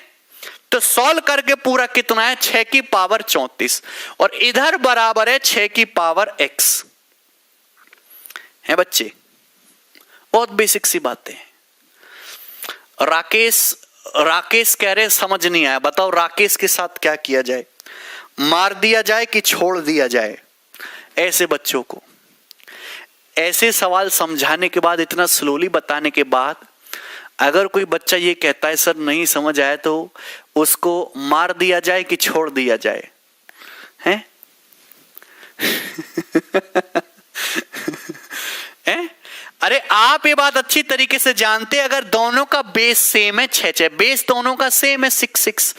तो सॉल्व करके पूरा कितना है? 6 की पावर 34, और इधर बराबर है 6 की पावर x है बच्चे। बहुत बेसिक सी बातें हैं। राकेश कह रहे समझ नहीं आया, बताओ राकेश के साथ क्या किया जाए? मार दिया जाए कि छोड़ दिया जाए? ऐसे बच्चों को ऐसे सवाल समझाने के बाद, इतना स्लोली बताने के बाद, अगर कोई बच्चा ये कहता है सर नहीं समझ आया, तो उसको मार दिया जाए कि छोड़ दिया जाए? हैं? हैं? अरे आप ये बात अच्छी तरीके से जानते, अगर दोनों का बेस सेम है 6, बेस दोनों का सेम है 6,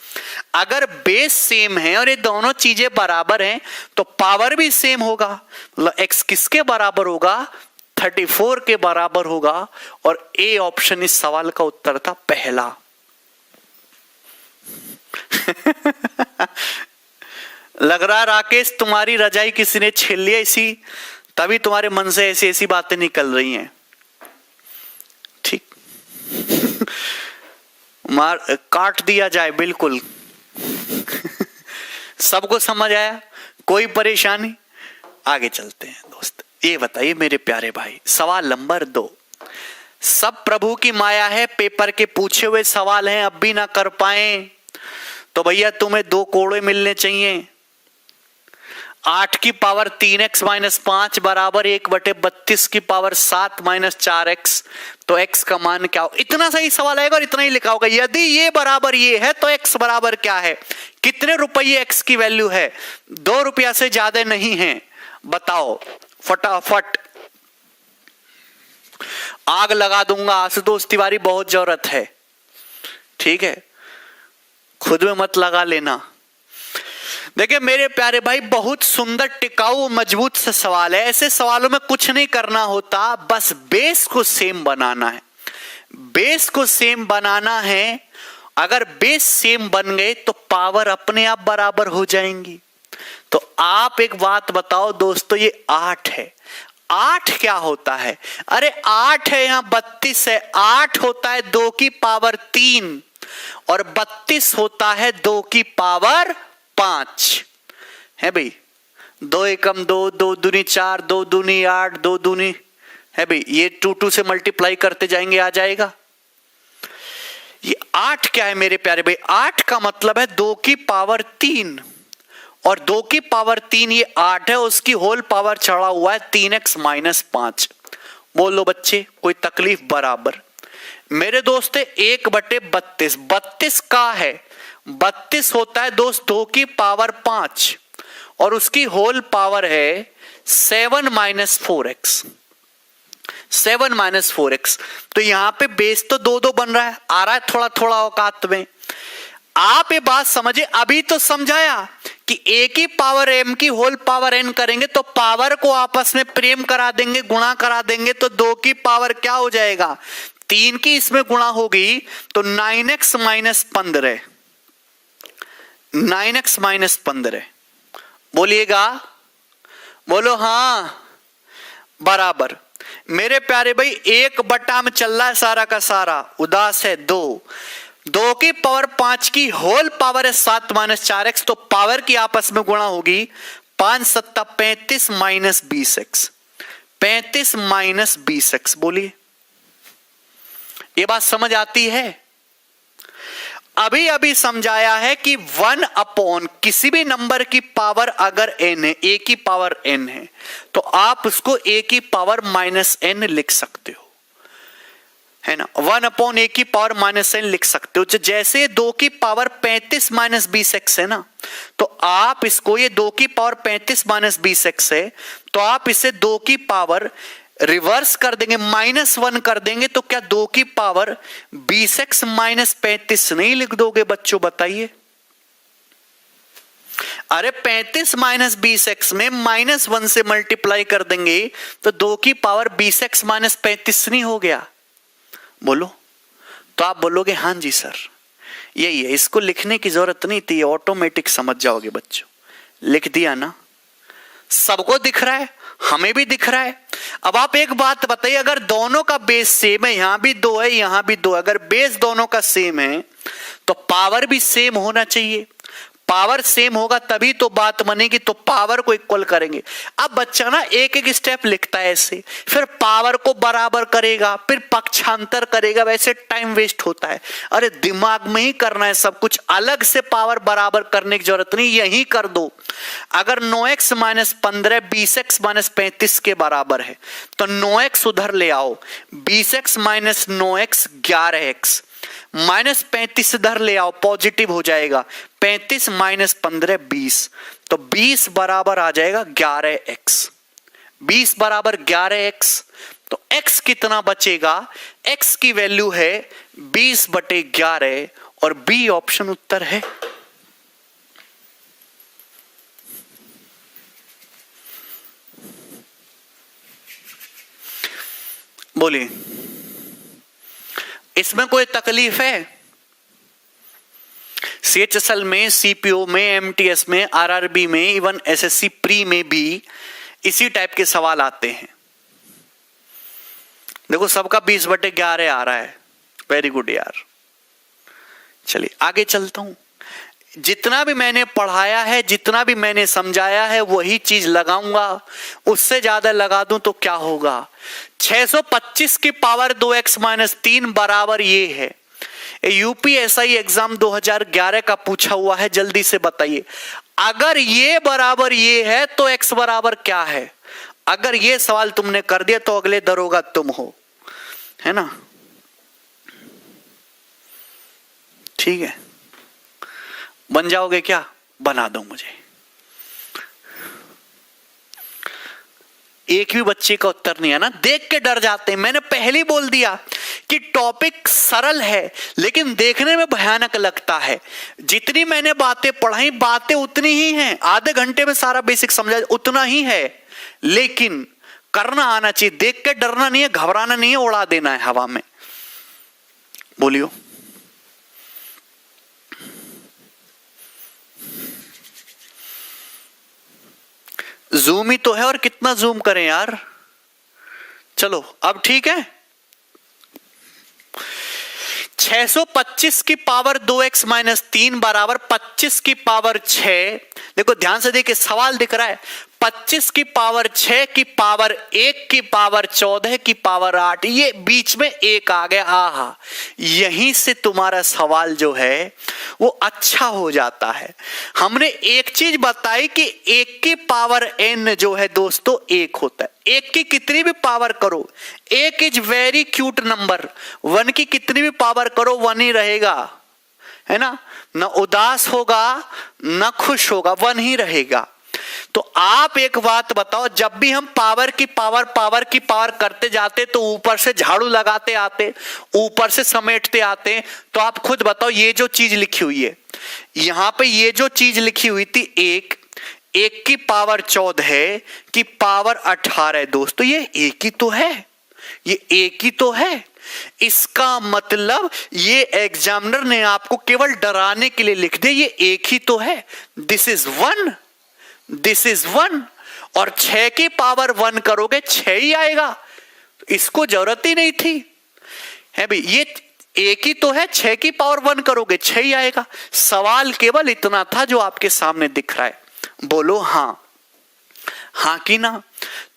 अगर बेस सेम है और ये दोनों चीजें बराबर हैं तो पावर भी सेम होगा। मतलब x किसके बराबर होगा? 34 के बराबर होगा। और ए ऑप्शन इस सवाल का उत्तर था पहला। लग रहा राकेश तुम्हारी रजाई किसी ने छीन लिया, इसी तभी तुम्हारे मन से ऐसी ऐसी बातें निकल रही हैं। ठीक मार काट दिया जाए, बिल्कुल। सबको समझ आया? कोई परेशानी? आगे चलते हैं दोस्त। ये बताइए मेरे प्यारे भाई, सवाल नंबर 2। सब प्रभु की माया है, पेपर के पूछे हुए सवाल हैं, अब भी ना कर पाए तो भैया तुम्हें 2 कोड़े मिलने चाहिए। 8 की पावर 3x माइनस 5 बराबर 1/32 की पावर 7 माइनस 4x, तो x का मान क्या हो? इतना सही सवाल आएगा और इतना ही लिखा होगा। यदि ये बराबर ये है तो x बराबर क्या है? कितने रुपये x की वैल्यू है? 2 रुपया से ज्यादा नहीं है, बताओ फटाफट। आग लगा दूंगा आशुतोष तिवारी, बहुत जरूरत है, ठीक है? खुद में मत लगा लेना। देखिए मेरे प्यारे भाई, बहुत सुंदर टिकाऊ मजबूत सा सवाल है। ऐसे सवालों में कुछ नहीं करना होता, बस बेस को सेम बनाना है। बेस को सेम बनाना है। अगर बेस सेम बन गए तो पावर अपने आप बराबर हो जाएंगी। तो आप एक बात बताओ दोस्तों, ये 8 है, 8 क्या होता है? अरे 8 है, यहां 32 है। 8 होता है 2 की पावर 3 और 32 होता है 2 की पावर 5 है भाई। 2 एकम 2, 2 दूनी 4, 2 दूनी 8, 2 दूनी है भाई। ये 2 से मल्टीप्लाई करते जाएंगे, आ जाएगा। ये 8 क्या है मेरे प्यारे भाई? 8 का मतलब है 2 की पावर 3 और 2 की पावर 3 ये 8 है, उसकी होल पावर चढ़ा हुआ है 3x माइनस 5। बोलो बच्चे, कोई तकलीफ? बराबर। मेरे दोस्त 1/32, 32 का है, 32 होता है दोस्त 2 की पावर 5 और उसकी होल पावर है 7 माइनस 4x। 7 minus 4x। तो यहां पे बेस तो 2 बन रहा है, आ रहा है थोड़ा थोड़ा औकात में। आप ये बात समझे, अभी तो समझाया कि a की पावर m की होल पावर n करेंगे तो पावर को आपस में प्रेम करा देंगे, गुणा करा देंगे, तो 2 की पावर क्या हो जाएगा? 3 की इसमें गुणा होगी तो 9x माइनस 15, 9x माइनस 15। बोलिएगा, बोलो हाँ, बराबर। मेरे प्यारे भाई 1 में चल रहा है सारा का सारा, उदास है 2। 2 की पावर 5 की होल पावर है 7 माइनस 4x, तो पावर की आपस में गुणा होगी 5 7 35 माइनस 20x, 35 माइनस 20x। बोलिए, ये बात समझ आती है? अभी अभी समझाया है कि 1 अपॉन किसी भी नंबर की पावर अगर n है, a की पावर n है, तो आप उसको a की पावर माइनस n लिख सकते हो, है ना। 1 अपॉन a की पावर माइनस n लिख सकते हो। जैसे 2 की पावर 35 माइनस 20x है ना, तो आप इसको, ये 2 की पावर 35 माइनस 20x है, तो आप इसे 2 की पावर रिवर्स कर देंगे, -1 कर देंगे, तो क्या 2 की पावर 20x माइनस 35 नहीं लिख दोगे बच्चों? बताइए। अरे 35 माइनस 20x में -1 से मल्टीप्लाई कर देंगे तो 2 की पावर 20x माइनस 35 नहीं हो गया? बोलो। तो आप बोलोगे हाँ जी सर, यही है, इसको लिखने की जरूरत नहीं थी, ऑटोमेटिक समझ जाओगे बच्चों। लिख दिया ना, सबको दिख रहा है, हमें भी दिख रहा है। अब आप एक बात बताइए, अगर दोनों का बेस सेम है, यहां भी 2 है, यहां भी 2 है, अगर बेस दोनों का सेम है तो पावर भी सेम होना चाहिए। पावर सेम होगा तभी तो बात बनेगी, तो पावर को इक्वल करेंगे। अब बच्चा ना एक एक स्टेप लिखता है ऐसे, फिर पावर को बराबर करेगा, फिर पक्षांतर करेगा, वैसे टाइम वेस्ट होता है। अरे दिमाग में ही करना है सब कुछ, अलग से पावर बराबर करने की जरूरत नहीं, यही कर दो। अगर 9x माइनस 15 20x माइनस 35 के बराबर है तो 9x उधर ले आओ, 20x minus 9x 11x, minus 35 इधर ले आओ, पॉजिटिव हो जाएगा, 35 माइनस 15 20, तो 20 बराबर आ जाएगा 11x। 20 बराबर 11x, तो x कितना बचेगा? x की वैल्यू है 20/11 और बी ऑप्शन उत्तर है। बोलिए, इसमें कोई तकलीफ है? CHSL में, CPO में, MTS में, RRB में, इवन SSC प्री में भी इसी टाइप के सवाल आते हैं। देखो सबका 20/11 आ रहा है, वेरी गुड यार। चलिए आगे चलता हूं। जितना भी मैंने पढ़ाया है, जितना भी मैंने समझाया है, वही चीज लगाऊंगा। उससे ज्यादा लगा दूं तो क्या होगा? 625 की पावर 2x माइनस 3 बराबर ये है। UPSI एग्जाम 2011 का पूछा हुआ है, जल्दी से बताइए। अगर ये बराबर ये है तो x बराबर क्या है? अगर ये सवाल तुमने कर दिया तो अगले दरोगा तुम हो, है ना। ठीक है, बन जाओगे क्या? बना दो मुझे। एक भी बच्चे का उत्तर नहीं है ना, देख के डर जाते हैं। मैंने पहले ही बोल दिया कि टॉपिक सरल है लेकिन देखने में भयानक लगता है। जितनी मैंने बातें पढ़ाई, बातें उतनी ही हैं, आधे घंटे में सारा बेसिक समझा उतना ही है, लेकिन करना आना चाहिए। देख के डरना नहीं है, घबराना नहीं है, उड़ा देना है हवा में। बोलियो। जूम ही तो है, और कितना जूम करें यार। चलो अब ठीक है। 625 की पावर 2x माइनस 3 बराबर 25 की पावर 6। देखो ध्यान से देखिए, सवाल दिख रहा है 25 की पावर 6 की पावर 1 की पावर 14 की पावर 8, ये बीच में एक आ गया। आहा, यहीं से तुम्हारा सवाल जो है वो अच्छा हो जाता है। हमने एक चीज बताई कि 1 की पावर n जो है दोस्तों 1 होता है। 1 की कितनी भी पावर करो, 1 इज वेरी क्यूट नंबर। 1 की कितनी भी पावर करो 1 ही रहेगा, है ना। न उदास होगा न खुश होगा, 1 ही रहेगा। तो आप एक बात बताओ, जब भी हम पावर की पावर करते जाते तो ऊपर से झाड़ू लगाते आते, ऊपर से समेटते आते। तो आप खुद बताओ, ये जो चीज लिखी हुई है यहां पे, ये जो चीज लिखी हुई थी 1 की पावर 14 की पावर 18, दोस्तों ये 1 ही तो है, ये 1 ही तो है। इसका मतलब ये एग्जामिनर ने आपको केवल डराने के लिए लिख दिया, ये 1 ही तो है। This is 1, this is 1। और 6 की पावर 1 करोगे 6 ही आएगा, इसको जरूरत ही नहीं थी, है भाई। ये 1 ही तो है, 6 की पावर 1 करोगे 6 ही आएगा। सवाल केवल इतना था जो आपके सामने दिख रहा है। बोलो हाँ, हाँ कि ना।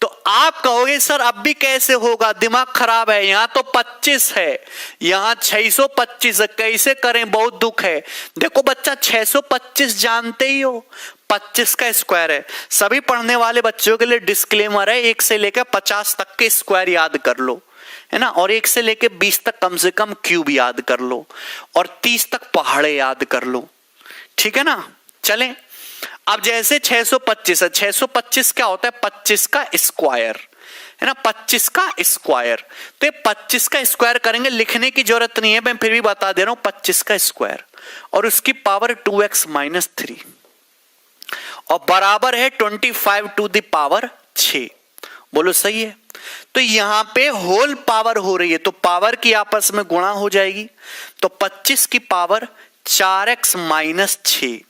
तो आप कहोगे सर अब भी कैसे होगा, दिमाग खराब है, यहां तो 25 है, यहां 625 है, कैसे करें, बहुत दुख है। देखो बच्चा 625 जानते ही हो, 25 का स्क्वायर है। सभी पढ़ने वाले बच्चों के लिए डिस्क्लेमर है, 1 से लेकर 50 तक के स्क्वायर याद कर लो, है ना। और 1 से लेकर 20 तक कम से कम क्यूब याद कर लो, और 30 तक पहाड़े याद कर लो, ठीक है ना। चलें, अब जैसे 625 है, 625 क्या होता है, 25 का स्क्वायर, है ना, 25 का स्क्वायर। तो ये 25 का स्क्वायर करेंगे, लिखने की जरूरत नहीं है, मैं फिर भी बता दे रहा हूं, 25 का स्क्वायर और उसकी पावर 2x माइनस 3 और बराबर है 25 टू द पावर 6। बोलो सही है। तो यहां पे होल पावर हो रही है, तो पावर की आपस में गुणा हो जाएगी। तो 25 की पावर 4x माइनस 6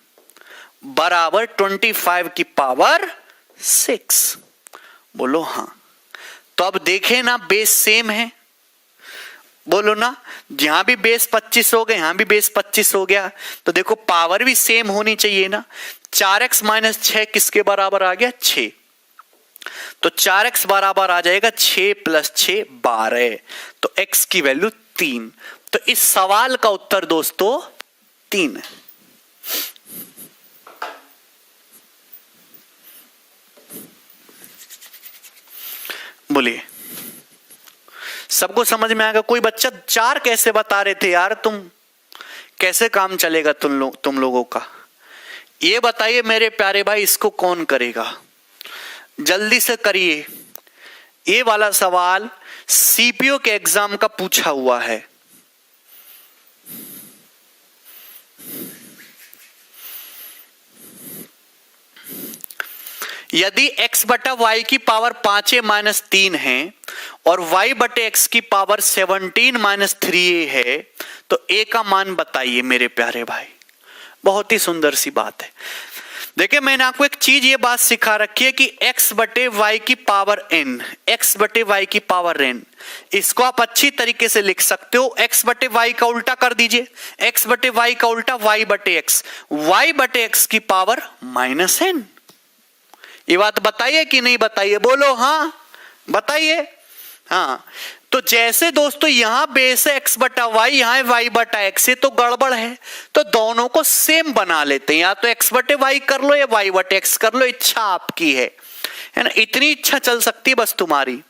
बराबर 25 की पावर 6। बोलो हाँ। तो अब देखें ना, बेस सेम है, बोलो ना। यहां भी बेस 25 हो गया, यहां भी बेस 25 हो गया, तो देखो पावर भी सेम होनी चाहिए ना। 4x माइनस 6 किसके बराबर आ गया, 6। तो 4x बराबर आ जाएगा 6 प्लस 6 12, तो x की वैल्यू 3। तो इस सवाल का उत्तर दोस्तों 3 है। बोलिए, सबको समझ में आएगा। कोई बच्चा 4 कैसे बता रहे थे यार, तुम कैसे काम चलेगा तुम लोगों का, ये बताइए मेरे प्यारे भाई। इसको कौन करेगा, जल्दी से करिए। ये वाला सवाल सीपीओ के एग्जाम का पूछा हुआ है। यदि x बटा y की पावर 5a माइनस 3 है और y बटे x की पावर 17 माइनस 3a है, तो a का मान बताइए मेरे प्यारे भाई। बहुत ही सुंदर सी बात है। देखिए मैंने आपको एक चीज ये बात सिखा रखी है कि x बटे y की पावर n, x बटे y की पावर n, इसको आप अच्छी तरीके से लिख सकते हो। x बटे y का उल्टा कर दीजिए, x बटे y का उल्टा y बटे x, y बटे x की पावर माइनस n। ये बात बताइए कि नहीं बताइए, बोलो हाँ बताइए। हाँ, तो जैसे दोस्तों यहां बेस है x बटा y, यहां है y बटा x, ये तो गड़बड़ है। तो दोनों को सेम बना लेते हैं, या तो x बटे y कर लो या y बटे x कर लो, इच्छा आपकी है है ना, इतनी इच्छा चल सकती है बस तुम्हारी।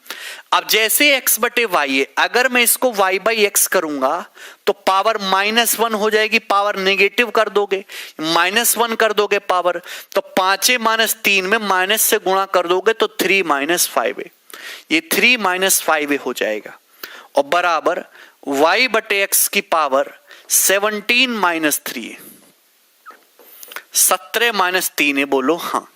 अब जैसे x बटे वाई है, अगर मैं इसको y बाई एक्स करूंगा तो पावर -1 हो जाएगी, पावर नेगेटिव कर दोगे, -1 कर दोगे पावर, तो 5 माइनस 3 में माइनस से गुणा कर दोगे तो 3 माइनस 5 ये 3 माइनस 5 हो जाएगा, और बराबर y बटे एक्स की पावर 17 माइनस 3 है, 17 माइनस 3 है। बोलो हाँ,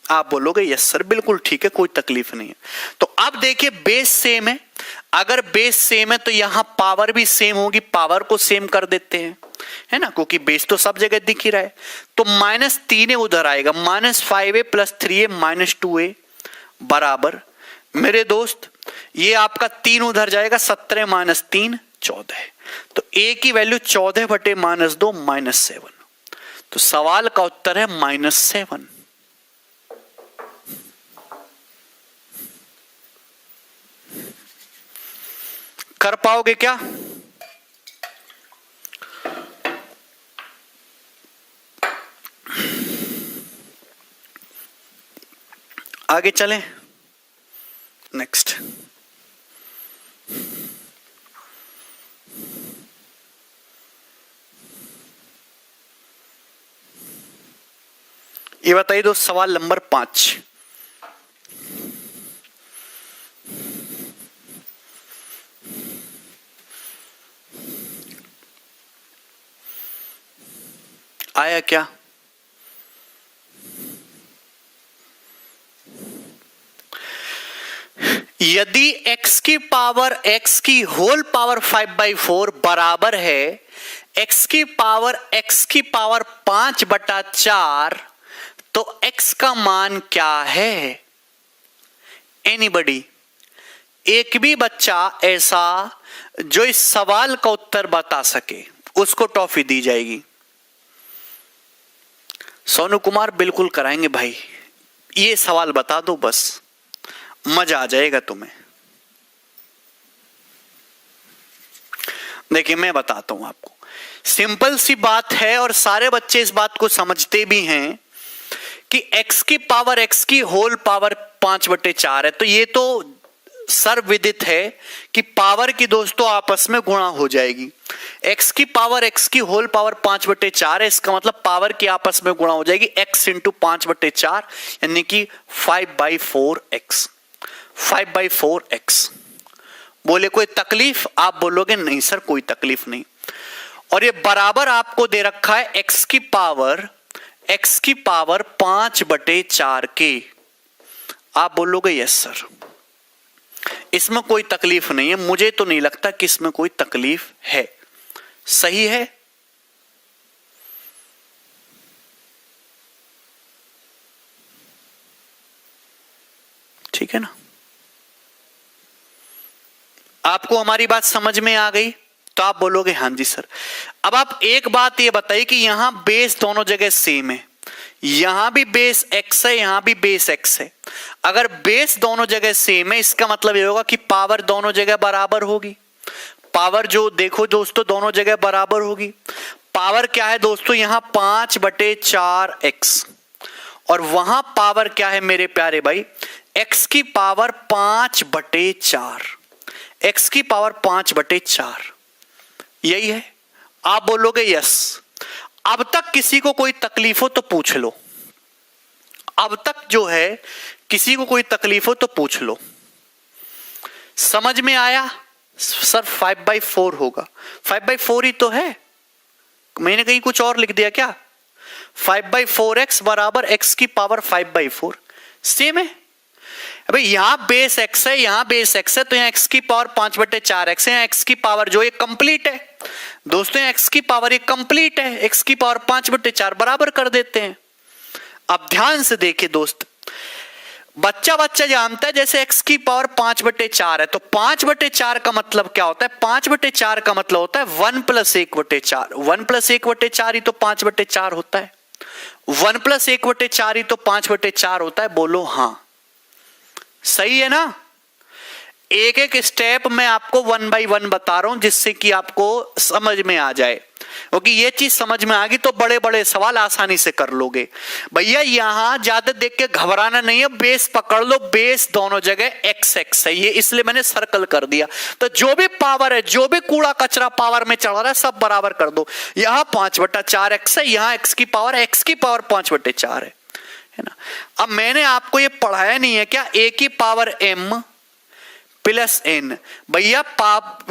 आप बोलोगे यस सर बिल्कुल ठीक है, कोई तकलीफ नहीं है। तो अब देखिए बेस सेम है, अगर बेस सेम है तो यहां पावर भी सेम होगी, पावर को सेम कर देते हैं, है ना, क्योंकि बेस तो सब जगह दिख ही रहा है। तो -3 उधर आएगा, -5a plus 3a minus 2a बराबर, मेरे दोस्त ये आपका 3 उधर जाएगा, 17 माइनस 3 14, तो a की वैल्यू 14 बटे -2 -7, तो सवाल का उत्तर है -7। कर पाओगे क्या? आगे चलें, नेक्स्ट। ये बताइए दोस्त, सवाल नंबर 5। आया क्या? यदि x की पावर x की होल पावर 5/4 बराबर है x की पावर 5/4, तो x का मान क्या है? एनीबडी? एक भी बच्चा ऐसा जो इस सवाल का उत्तर बता सके उसको टॉफी दी जाएगी। सोनू कुमार बिल्कुल कराएंगे भाई, ये सवाल बता दो बस, मजा आ जाएगा तुम्हें। देखिए मैं बताता हूं आपको, सिंपल सी बात है और सारे बच्चे इस बात को समझते भी हैं कि x की पावर x की होल पावर 5/4 है, तो ये तो सर्वविदित है कि पावर की दोस्तों आपस में गुणा हो जाएगी। x की पावर x की होल पावर 5/4 है, इसका मतलब पावर की आपस में गुणा हो जाएगी, x इंटू 5/4 यानी कि 5/4x, 5/4x। बोले कोई तकलीफ? आप बोलोगे नहीं सर कोई तकलीफ नहीं। और ये बराबर आपको दे रखा है x की पावर 5/4 के, आप बोलोगे यस सर, इसमें कोई तकलीफ नहीं है, मुझे तो नहीं लगता कि इसमें कोई तकलीफ है। सही है? ठीक है ना? आपको हमारी बात समझ में आ गई? तो आप बोलोगे हाँ जी सर। अब आप एक बात ये बताइए कि यहां बेस दोनों जगह सेम है, यहां भी बेस x है, यहां भी बेस x है। अगर बेस दोनों जगह सेम है इसका मतलब ये होगा कि पावर दोनों जगह बराबर होगी। पावर जो देखो दोस्तों दोनों जगह बराबर होगी। पावर क्या है दोस्तों? यहां 5/4x और वहां पावर क्या है मेरे प्यारे भाई? x की पावर 5/4, x की पावर 5/4, यही है। आप बोलोगे यस। अब तक किसी को कोई तकलीफ हो तो पूछ लो, अब तक जो है किसी को कोई तकलीफ हो तो पूछ लो। समझ में आया? सर 5/4 होगा, 5/4 ही तो है, मैंने कहीं कुछ और लिख दिया क्या? 5/4x बराबर x की पावर 5/4 सेम है। अबे यहां बेस x है, यहां बेस x है, तो यहां x की पावर 5/4x है, x की पावर जो ये कंप्लीट है दोस्तों, x की पावर ये कंप्लीट है, x की पावर 5/4 बराबर कर देते हैं। अब ध्यान से देखिए दोस्त, बच्चा जानता है जैसे x की पावर 5/4 है, तो 5/4 का मतलब क्या होता है? 5/4 का मतलब होता है 1 + 1/4, 1 + 1/4 ही तो 5/4 होता है, 1 + 1/4 ही तो 5/4 होता है। बोलो हाँ, सही है ना? एक एक स्टेप मैं आपको 1 बाय 1 बता रहा हूं जिससे कि आपको समझ में आ जाए, क्योंकि ये चीज समझ में आ गई तो बड़े बड़े सवाल आसानी से कर लोगे। भैया यहां ज्यादा देख के घबराना नहीं है, बेस पकड़ लो, बेस दोनों जगह एक्स एक्स है, ये इसलिए मैंने सर्कल कर दिया। तो जो भी पावर है, जो भी कूड़ा कचरा पावर में चढ़ रहा है सब बराबर कर दो। यहां 5/4 एक्स है, यहां एक्स की पावर 5/4 है ना। अब मैंने आपको ये पढ़ाया नहीं है क्या, ए की पावर m प्लस n, भैया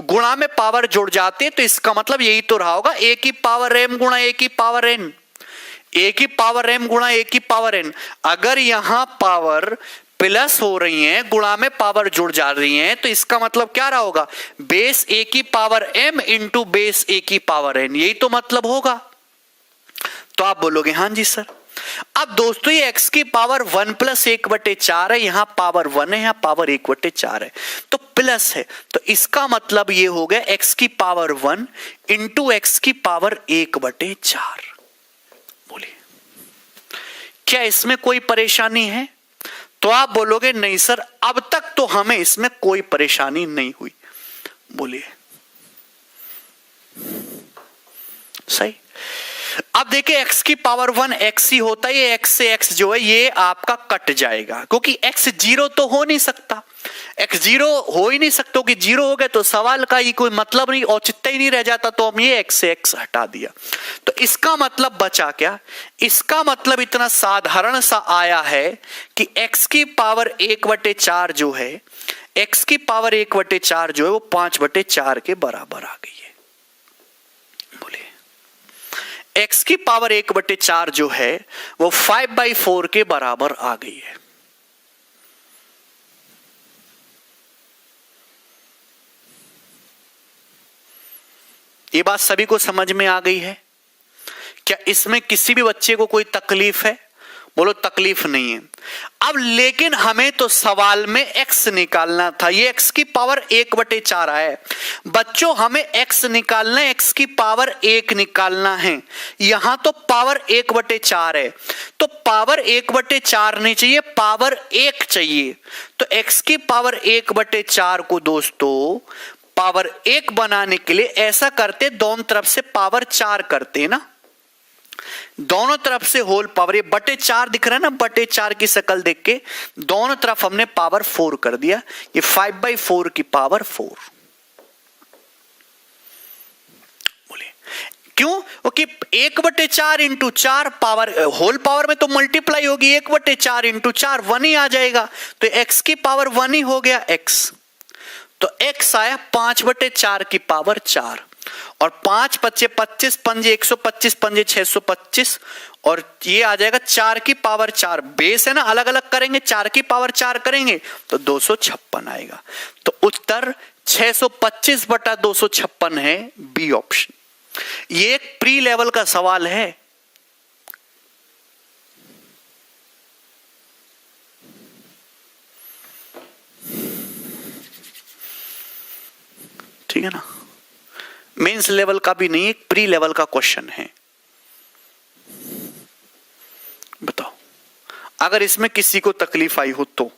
गुणा में पावर जुड़ जाती है तो इसका मतलब यही तो रहा होगा, ए की पावर m गुणा ए की पावर n, ए की पावर m गुणा ए की पावर n। अगर यहां पावर प्लस हो रही है, गुणा में पावर जुड़ जा रही है, तो इसका मतलब क्या रहा होगा, बेस ए की पावर m इंटू बेस ए की पावर n, यही तो मतलब होगा। तो आप बोलोगे हाँ जी सर। अब दोस्तों ये x की पावर 1 + 1/4 है, यहां पावर 1 है, यहां पावर 1/4 है, तो प्लस है, तो इसका मतलब ये हो गया x की पावर 1 इंटू x की पावर 1/4। बोलिए क्या इसमें कोई परेशानी है? तो आप बोलोगे नहीं सर, अब तक तो हमें इसमें कोई परेशानी नहीं हुई। बोलिए सही। अब देखिए x की पावर 1 x ही होता है, ये x से x जो है ये आपका कट जाएगा, क्योंकि x 0 तो हो नहीं सकता, x 0 हो ही नहीं सकता, कि 0 हो गए तो सवाल का ही कोई मतलब नहीं, औचित्य ही नहीं रह जाता, तो हम ये x से x हटा दिया। तो इसका मतलब बचा क्या, इसका मतलब इतना साधारण सा आया है कि x की पावर 1/4 जो है, x की पावर 1/4 जो है वो 5/4 के बराबर आ गई है। x की पावर 1/4 जो है वो 5/4 के बराबर आ गई है। ये बात सभी को समझ में आ गई है? क्या इसमें किसी भी बच्चे को कोई तकलीफ है? बोलो तकलीफ नहीं है। अब लेकिन हमें तो सवाल में x निकालना था, ये x की पावर 1/4 है। बच्चों हमें x निकालना है, x की पावर 1 निकालना है, यहां तो पावर 1/4 है, तो पावर 1/4 नहीं चाहिए, पावर 1 चाहिए। तो x की पावर 1/4 को दोस्तों पावर 1 बनाने के लिए ऐसा करते, दोनों तरफ से पावर 4 करते ना, दोनों तरफ से होल पावर, ये 4 दिख रहा है ना, 4 की शक्ल देख के दोनों तरफ हमने पावर 4 कर दिया, ये 5/4 की पावर 4। बोले क्यों? क्योंकि 1/4 इंटू 4 पावर, होल पावर में तो मल्टीप्लाई होगी, 1/4 इंटू 4 1 ही आ जाएगा, तो x की पावर 1 ही हो गया x। तो x आया 5/4 की पावर 4, और 5 × 5 = 25, 5 × 125, 5 × 625, और ये आ जाएगा 4 की पावर 4, बेस है ना, अलग अलग करेंगे 4 की पावर 4 करेंगे तो 256 आएगा। तो उत्तर 625/256 है, बी ऑप्शन। ये एक प्री लेवल का सवाल है। ठीक है ना, मेंस लेवल का भी नहीं, एक प्री लेवल का क्वेश्चन है। बताओ अगर इसमें किसी को तकलीफ आई हो तो।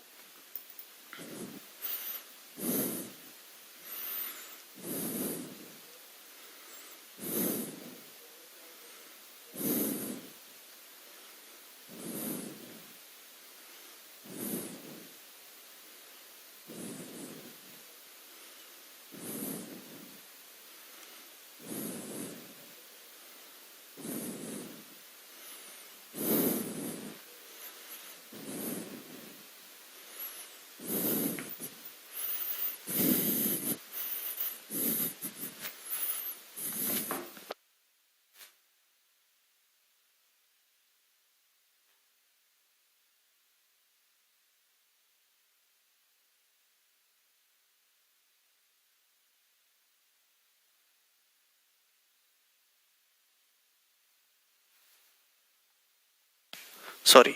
सॉरी,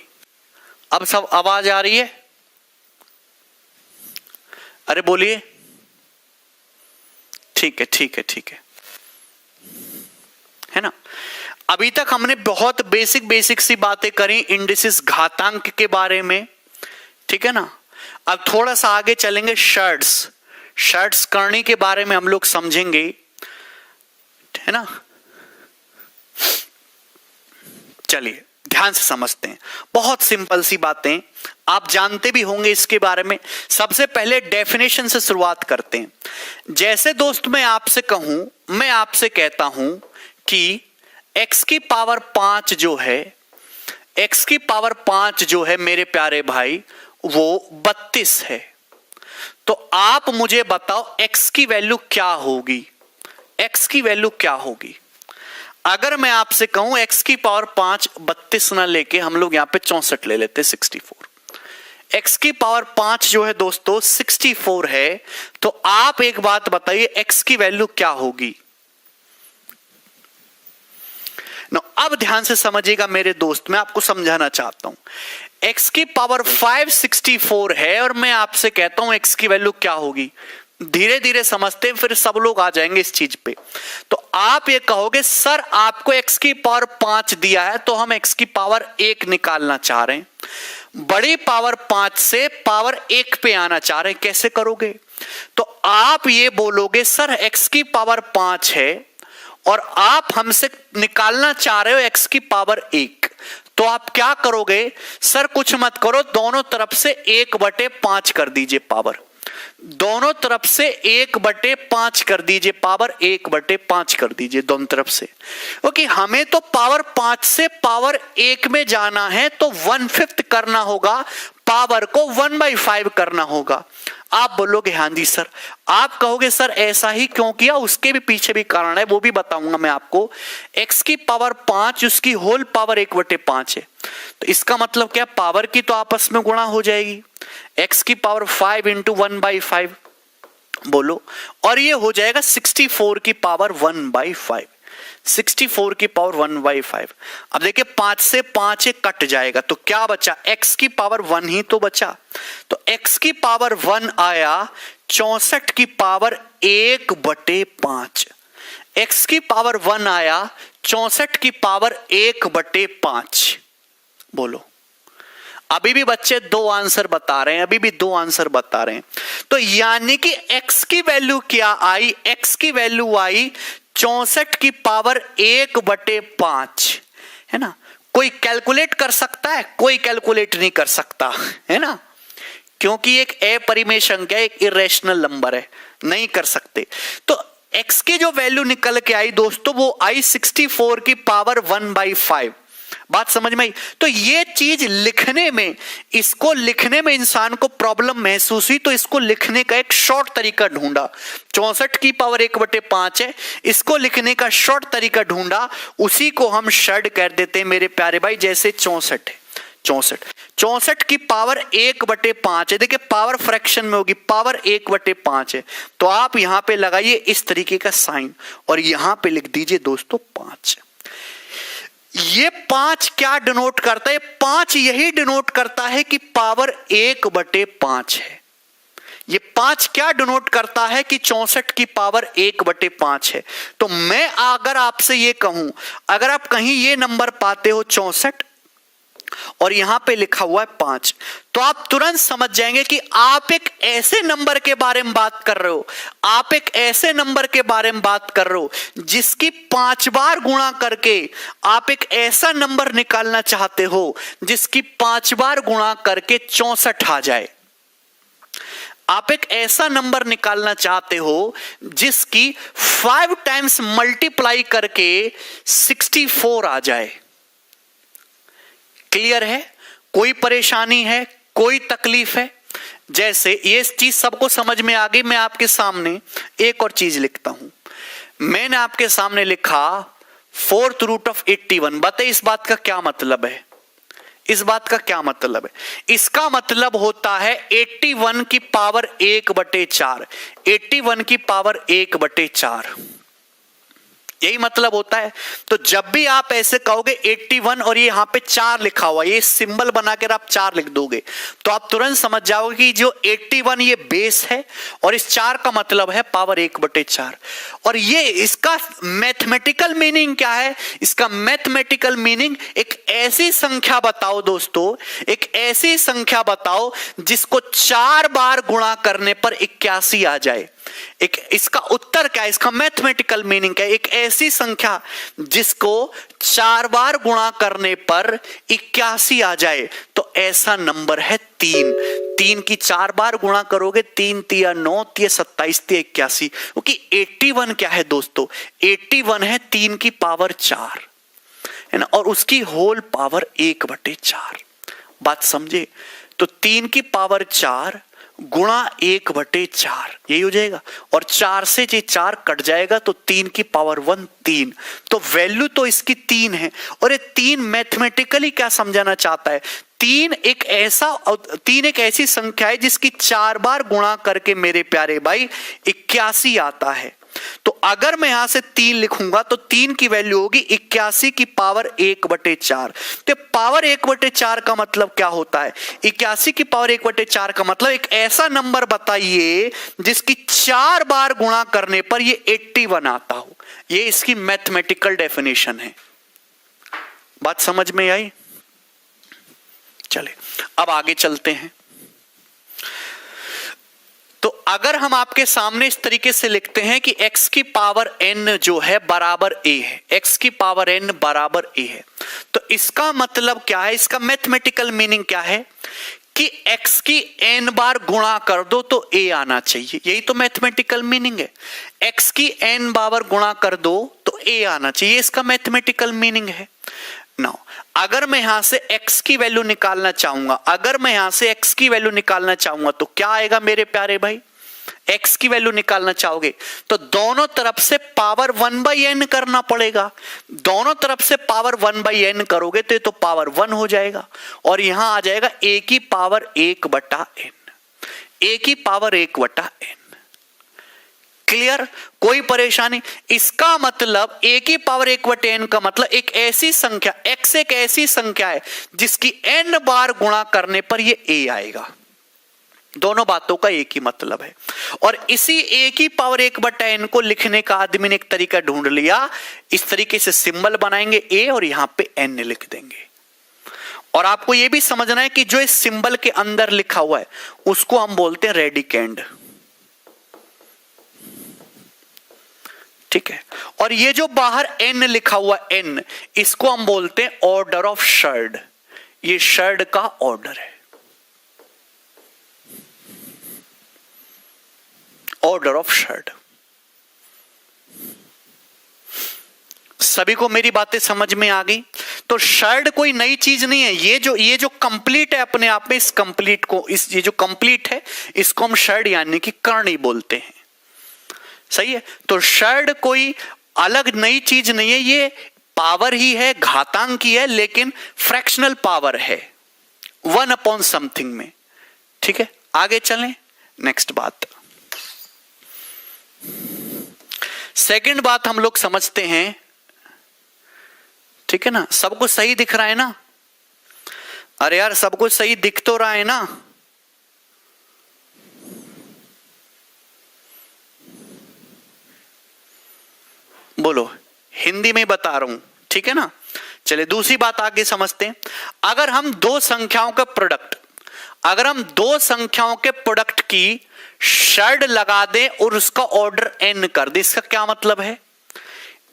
अब सब आवाज आ रही है? अरे बोलिए। ठीक है ठीक है ठीक है ना। अभी तक हमने बहुत बेसिक सी बातें करी इंडिसेस, घातांक के बारे में, ठीक है ना। अब थोड़ा सा आगे चलेंगे, शर्ट्स, शर्ट्स करनी के बारे में हम लोग समझेंगे, है ना। चलिए ध्यान से समझते हैं, बहुत सिंपल सी बातें, आप जानते भी होंगे इसके बारे में। सबसे पहले डेफिनेशन से शुरुआत करते हैं। जैसे दोस्त मैं आपसे कहता हूं कि x की पावर 5 जो है, x की पावर 5 जो है मेरे प्यारे भाई वो 32 है। तो आप मुझे बताओ x की वैल्यू क्या होगी, x की वैल्यू क्या होगी। अगर मैं आपसे कहूं x की पावर 5 32 ना लेके हम लोग यहां पे 64 ले लेते 64, x की पावर 5 जो है दोस्तों 64 है। तो आप एक बात बताइए x की वैल्यू क्या होगी। अब ध्यान से समझिएगा मेरे दोस्त, मैं आपको समझाना चाहता हूं। x की पावर 5 64 है और मैं आपसे कहता हूं x की वैल्यू क्या होगी। धीरे धीरे समझते हैं, फिर सब लोग आ जाएंगे इस चीज पे। तो आप ये कहोगे सर आपको x की पावर 5 दिया है तो हम x की पावर 1 निकालना चाह रहे हैं, बड़ी पावर 5 से पावर 1 पे आना चाह रहे हैं, कैसे करोगे। तो आप ये बोलोगे सर x की पावर 5 है और आप हमसे निकालना चाह रहे हो x की पावर 1। तो आप क्या करोगे, सर कुछ मत करो, दोनों तरफ से 1/5 कर दीजिए पावर, दोनों तरफ से 1/5 कर दीजिए, पावर 1/5 कर दीजिए दोनों तरफ से। क्योंकि हमें तो पावर 5 से पावर 1 में जाना है तो 1/5 करना होगा, पावर को 1/5 करना होगा। आप बोलोगे हाँ जी सर। आप कहोगे सर ऐसा ही क्यों किया, उसके भी पीछे भी कारण है, वो भी बताऊंगा मैं आपको। x की पावर 5 उसकी होल पावर 1/5 है, तो इसका मतलब क्या, पावर की तो आपस में गुणा हो जाएगी। x की पावर 5 इंटू 1/5 बोलो, और ये हो जाएगा 64 की पावर 1/5, 64 की पावर 1/5। अब देखिए 5 से 5 कट जाएगा तो क्या बचा, x की पावर 1 ही तो बचा। तो x की पावर 1 आया 64 की पावर 1/5, x की पावर 1 आया 64 की पावर 1/5। बोलो, अभी भी बच्चे 2 आंसर बता रहे हैं, अभी भी 2 आंसर बता रहे हैं। तो यानी कि x की वैल्यू क्या आई, x की वैल्यू आई 64 की पावर 1/5, है ना। कोई कैलकुलेट कर सकता है, कोई कैलकुलेट नहीं कर सकता, है ना, क्योंकि एक अपरिमेय संख्या, एक इरेशनल नंबर है, नहीं कर सकते। तो x की जो वैल्यू निकल के आई दोस्तों वो आई 64 की पावर 1/5। बात समझ में आई। तो ये चीज लिखने में, इसको लिखने में इंसान को प्रॉब्लम महसूस हुई तो इसको लिखने का एक शॉर्ट तरीका ढूंढा। 64 की पावर 1/5 है, इसको लिखने का शॉर्ट तरीका ढूंढा, उसी को हम षड कर देते हैं मेरे प्यारे भाई। जैसे 64 है, 64 की पावर 1/5 है, देखिए पावर फ्रैक्शन में होगी, पावर 1/5 है। तो आप यहां पे लगाइए इस तरीके का साइन और यहां पे लिख दीजिए दोस्तों 5। ये 5 क्या डिनोट करता है, 5 यही डिनोट करता है कि पावर 1/5 है। ये 5 क्या डिनोट करता है कि 64 की पावर 1/5 है। तो मैं अगर आपसे ये कहूं, अगर आप कहीं ये नंबर पाते हो 64 और यहां पे लिखा हुआ है 5, तो आप तुरंत समझ जाएंगे कि आप एक ऐसे नंबर के बारे में बात कर रहे हो, आप एक ऐसे नंबर के बारे में बात कर रहे हो जिसकी 5 बार गुणा करके आप एक ऐसा नंबर निकालना चाहते हो जिसकी 5 बार गुणा करके 64 आ जाए। आप एक ऐसा नंबर निकालना चाहते हो जिसकी 5 टाइम्स मल्टीप्लाई करके 64 आ जाए। क्लियर है, कोई परेशानी है, कोई तकलीफ है। जैसे ये चीज सबको समझ में आ गई, मैं आपके सामने एक और चीज लिखता हूं। मैंने आपके सामने लिखा 4th रूट ऑफ 81। बताइए इस बात का क्या मतलब है, इस बात का क्या मतलब है। इसका मतलब होता है 81 की पावर 1/4, 81 की पावर 1/4। यही मतलब होता है। तो जब भी आप ऐसे कहोगे 81 और ये यहाँ पे 4 लिखा हुआ, ये सिंबल बनाकर आप 4 लिख दोगे तो आप तुरंत समझ जाओगे कि जो 81 ये बेस है और इस 4 का मतलब है पावर 1/4। और ये इसका मैथमेटिकल मीनिंग क्या है? इसका मैथमेटिकल मीनिंग एक ऐसी संख्या बताओ दोस्तों, एक ऐसी संख्या बताओ जिसको 4 बार गुणा करने पर 81 आ जाए। एक इसका उत्तर क्या है? इसका मैथमेटिकल मीनिंग क्या है? एक ऐसी संख्या जिसको 4 बार गुणा करने पर 81 आ जाए, तो ऐसा नंबर है 3। 3 की 4 बार गुणा करोगे, 3 तिया 9, तिया 27, तिया 81। क्योंकि 81 क्या है दोस्तों? 81 है 3 की पावर 4, है ना, और उसकी होल पावर 1/4। बात समझे? तो 3 की पावर 4 गुणा 1/4 यही हो जाएगा, और 4 से ये 4 कट जाएगा तो 3 की पावर 1 3। तो वैल्यू तो इसकी 3 है। और ये 3 मैथमेटिकली क्या समझाना चाहता है? 3 एक ऐसी संख्या है जिसकी 4 बार गुणा करके मेरे प्यारे भाई 81 आता है। तो अगर मैं यहां से 3 लिखूंगा तो 3 की वैल्यू होगी 81 की पावर 1/4। तो पावर 1/4 का मतलब क्या होता है? 81 की पावर 1/4 का मतलब एक ऐसा नंबर बताइए जिसकी 4 बार गुणा करने पर ये 81 आता हो। ये इसकी मैथमेटिकल डेफिनेशन है। बात समझ में आई? चले अब आगे चलते हैं। तो अगर हम आपके सामने इस तरीके से लिखते हैं कि x की पावर n जो है बराबर a है, x की पावर n बराबर a है, तो इसका मतलब क्या है? इसका मैथमेटिकल मीनिंग क्या है कि x की n बार गुणा कर दो तो a आना चाहिए। यही तो मैथमेटिकल मीनिंग है। x की n बार गुणा कर दो तो a आना चाहिए, इसका मैथमेटिकल मीनिंग है। नाउ अगर मैं यहां से x की वैल्यू निकालना चाहूंगा, तो क्या आएगा मेरे प्यारे भाई? x की वैल्यू निकालना चाहोगे तो दोनों तरफ से पावर 1/n करना पड़ेगा। दोनों तरफ से पावर 1/n करोगे तो ये तो पावर 1 हो जाएगा, और यहां आ जाएगा a की पावर 1/n, a की पावर 1/n। क्लियर? कोई परेशानी? इसका मतलब a की पावर 1/n का मतलब एक ऐसी संख्या, x एक ऐसी संख्या है जिसकी n बार गुणा करने पर ये a आएगा। दोनों बातों का एक ही मतलब है। और इसी a की पावर 1/n को लिखने का आदमी ने एक तरीका ढूंढ लिया। इस तरीके से सिंबल बनाएंगे a और यहां पे n लिख देंगे। और आपको यह भी समझना है कि जो इस सिंबल के अंदर लिखा हुआ है उसको हम बोलते हैं रेडिकेंड, ठीक है। और ये जो बाहर n लिखा हुआ n, इसको हम बोलते हैं ऑर्डर ऑफ शर्ड। ये शर्ड का ऑर्डर है, ऑर्डर ऑफ शर्ड। सभी को मेरी बातें समझ में आ गई? तो शर्ड कोई नई चीज नहीं है। ये जो कंप्लीट है अपने आप में, इस कंप्लीट को, ये जो कंप्लीट है इसको हम शर्ड यानी कि करणी बोलते हैं। सही है? तो शर्ड कोई अलग नई चीज नहीं है, ये पावर ही है, घातांक ही है, लेकिन फ्रैक्शनल पावर है 1/समथिंग में। ठीक है, आगे चलें। नेक्स्ट बात, सेकंड बात हम लोग समझते हैं। ठीक है ना? सब कुछ सही दिख रहा है ना? अरे यार सब कुछ सही दिख तो रहा है ना? बोलो, हिंदी में बता रहा हूं, ठीक है ना? चलिए दूसरी बात आगे समझते हैं। अगर हम दो संख्याओं के प्रोडक्ट की शर्ड लगा दें और उसका ऑर्डर n कर दे, इसका क्या मतलब है?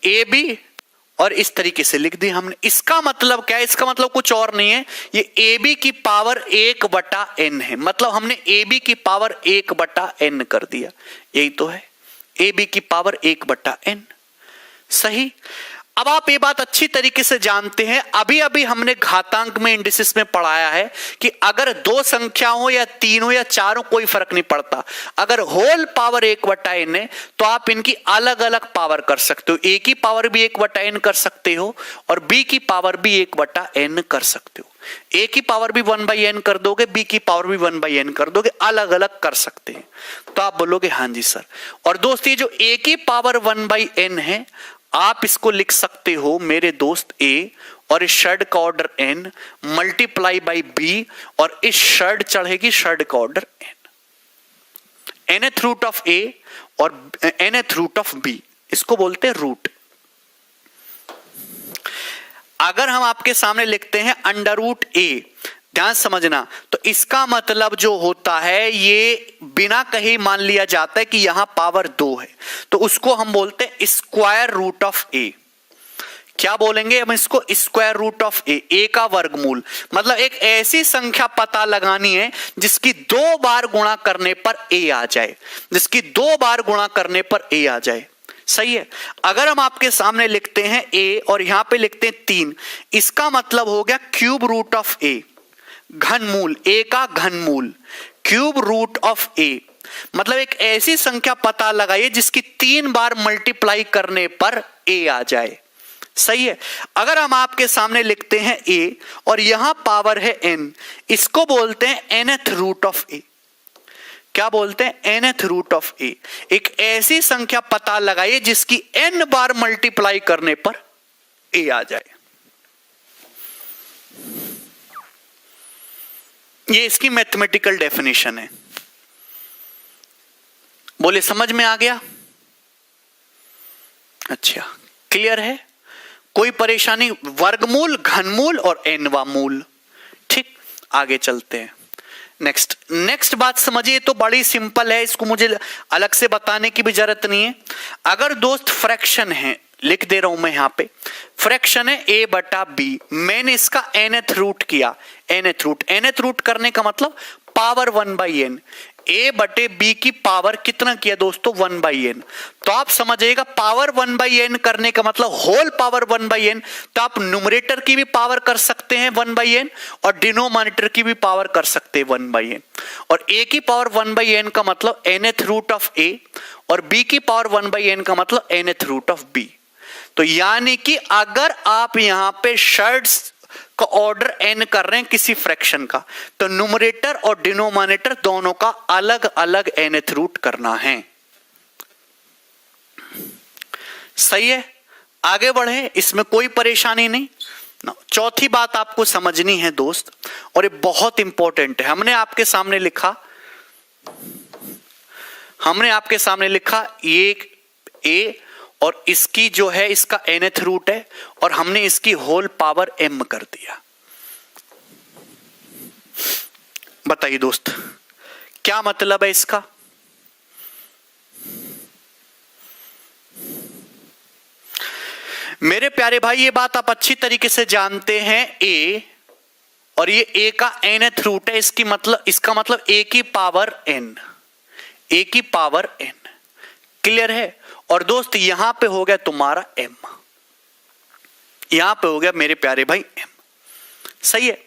ए बी और इस तरीके से लिख दी हमने। इसका मतलब क्या है? इसका मतलब कुछ और नहीं है, ये ए बी की पावर 1/n है। मतलब हमने ए बी की पावर 1/n कर दिया, यही तो है, ए बी की पावर 1/n। सही। अब आप ये बात अच्छी तरीके से जानते हैं, अभी अभी हमने घातांक में, इंडिसेस में पढ़ाया है कि अगर दो संख्या हो या तीन हो या चार हो, कोई फर्क नहीं पड़ता। अगर होल पावर 1/n है तो आप इनकी अलग अलग पावर कर सकते हो। ए की पावर भी 1/n कर सकते हो और बी की पावर भी 1/n कर सकते हो। ए की पावर भी 1/n कर दोगे, बी की पावर भी 1/n कर दोगे, अलग अलग कर सकते हैं। तो आप बोलोगे हाँ जी सर। और दोस्त ये जो ए की पावर 1/n है, आप इसको लिख सकते हो मेरे दोस्त ए, और इस शर्ड का order n multiply by b, और इस शर्ड चढ़ेगी शर्ड का order n, nth root of a और nth रूट ऑफ b, इसको बोलते हैं रूट। अगर हम आपके सामने लिखते हैं अंडर रूट ए, ध्यान समझना, तो इसका मतलब जो होता है ये बिना कहीं मान लिया जाता है कि यहां पावर 2 है, तो उसको हम बोलते हैं स्क्वायर रूट ऑफ ए। क्या बोलेंगे हम इसको? स्क्वायर रूट ऑफ ए का वर्गमूल। मतलब एक ऐसी संख्या पता लगानी है जिसकी 2 बार गुणा करने पर ए आ जाए, जिसकी 2 बार गुणा करने पर ए आ जाए। सही है। अगर हम आपके सामने लिखते हैं ए और यहां पे लिखते हैं 3, इसका मतलब हो गया क्यूब रूट ऑफ ए, घनमूल, ए का घनमूल, क्यूब रूट ऑफ ए। मतलब एक ऐसी संख्या पता लगाइए जिसकी 3 बार मल्टीप्लाई करने पर ए आ जाए। सही है। अगर हम आपके सामने लिखते हैं ए और यहां पावर है n, इसको बोलते हैं nth रूट ऑफ ए। क्या बोलते हैं? nth रूट ऑफ ए। एक ऐसी संख्या पता लगाइए जिसकी n बार मल्टीप्लाई करने पर ए आ जाए। ये इसकी मैथमेटिकल डेफिनेशन है। बोले समझ में आ गया? अच्छा, क्लियर है? कोई परेशानी? वर्गमूल, घनमूल और nवा मूल। ठीक, आगे चलते हैं। नेक्स्ट बात समझिए, तो बड़ी सिंपल है, इसको मुझे अलग से बताने की भी जरूरत नहीं है। अगर दोस्त फ्रैक्शन है, लिख दे रहा हूं मैं यहां पे, फ्रैक्शन है a बटा b, मैंने इसका nth रूट किया, nth रूट करने का मतलब पावर 1/n, a बटे b की पावर कितना किया दोस्तों? 1/n। तो आप समझिएगा पावर 1/n करने का मतलब होल पावर 1/n, तो आप न्यूमरेटर की भी पावर कर सकते हैं 1/n और डिनोमिनेटर की भी पावर कर सकते हैं 1/n। और a की पावर 1/n का मतलब nth रूट ऑफ a, और b की पावर 1/n का मतलब nth रूट ऑफ b। तो यानी कि अगर आप यहां पे शर्ट्स का ऑर्डर n कर रहे हैं किसी फ्रैक्शन का, तो न्यूमरेटर और डिनोमिनेटर दोनों का अलग अलग nth रूट करना है। सही है, आगे बढ़े, इसमें कोई परेशानी नहीं। चौथी बात आपको समझनी है दोस्त, और ये बहुत इंपॉर्टेंट है। हमने आपके सामने लिखा ये a और इसकी जो है इसका nth रूट है, और हमने इसकी होल पावर m कर दिया। बताइए दोस्त, क्या मतलब है इसका? मेरे प्यारे भाई, ये बात आप अच्छी तरीके से जानते हैं, a और ये a का nth रूट है, इसका मतलब a की पावर n, a की पावर n। क्लियर है? और दोस्त यहां पे हो गया तुम्हारा m, यहां पे हो गया मेरे प्यारे भाई m। सही है।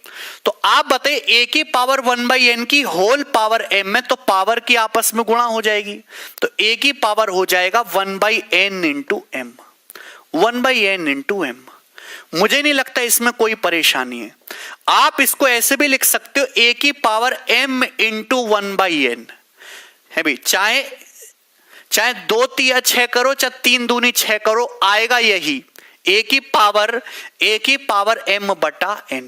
तो आप बताइए a की पावर 1/n की होल पावर m है, तो पावर की आपस में गुणा हो जाएगी, तो a की पावर हो जाएगा 1/n into m, 1/n into m। मुझे नहीं लगता इसमें कोई परेशानी है। आप इसको ऐसे भी लिख सकते हो, a की पावर m इंटू 1/n है भी, चाहे 2 तिया 6 करो, चाहे 3 दूनी 6 करो, आएगा यही a की पावर m बटा n।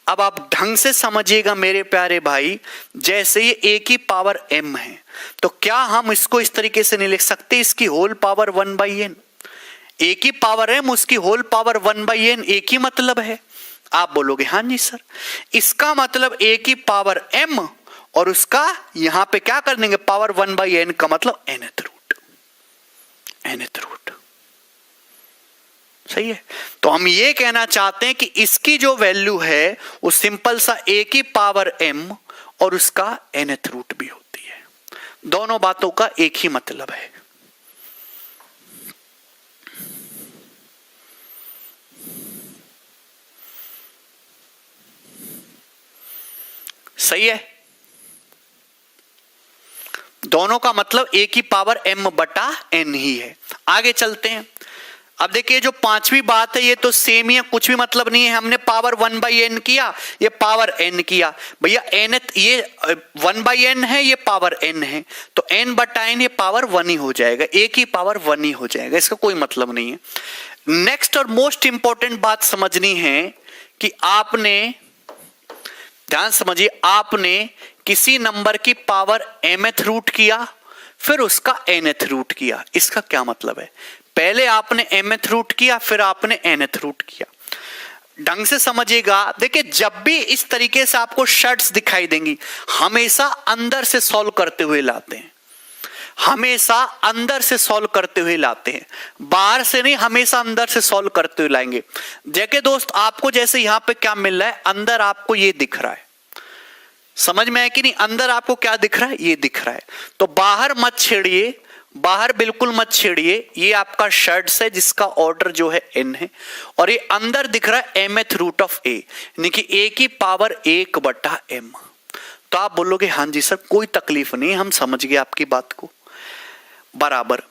अब आप ढंग से समझिएगा मेरे प्यारे भाई, जैसे ये a की पावर m है, तो क्या हम इसको इस तरीके से नहीं लिख सकते इसकी होल पावर 1/n? a की पावर m, उसकी होल पावर 1/n, एक ही मतलब है। आप बोलोगे हाँ जी सर, इसका मतलब a की पावर m और उसका यहां पे क्या कर देंगे पावर 1/n का मतलब nth रूट। सही है। तो हम ये कहना चाहते हैं कि इसकी जो वैल्यू है वो सिंपल सा a की पावर m और उसका nth रूट भी होती है। दोनों बातों का एक ही मतलब है। सही है। दोनों का मतलब a की पावर m बटा n ही है। आगे चलते हैं। अब देखिए जो पांचवी बात है ये तो सेम ही है, कुछ भी मतलब नहीं है। हमने पावर 1/n किया, ये पावर n किया भैया, n ये 1/n है, ये पावर n है, तो n/n ये पावर 1 ही हो जाएगा, एक ही पावर 1 ही हो जाएगा, इसका कोई मतलब नहीं है। नेक्स्ट और मोस्ट इंपॉर्टेंट बात समझनी है कि आपने ध्यान समझिए, आपने किसी नंबर की पावर mth रूट किया, फिर उसका nth रूट किया। इसका क्या मतलब है? पहले आपने mth रूट किया, फिर आपने nth रूट किया। ढंग से समझिएगा। देखिए जब भी इस तरीके से आपको शर्ट्स दिखाई देंगी, हमेशा अंदर से सॉल्व करते हुए लाते हैं, हमेशा अंदर से सॉल्व करते हुए लाते हैं, बाहर से नहीं, हमेशा अंदर से सॉल्व करते हुए लाएंगे। देखिए दोस्त, आपको जैसे यहां पे क्या मिल रहा है, अंदर आपको ये दिख रहा है, समझ में है कि नहीं? अंदर आपको क्या दिख रहा है? ये दिख रहा है। तो बाहर मत छेड़िए, बाहर बिल्कुल मत छेड़िए। ये आपका शर्ट्स है जिसका ऑर्डर जो है n है, और ये अंदर दिख रहा है mth रूट ऑफ a, यानी कि a की पावर 1/m। तो आप बोलोगे हाँ जी सर कोई तकलीफ नहीं, हम समझ गए आपकी बात को बराबर।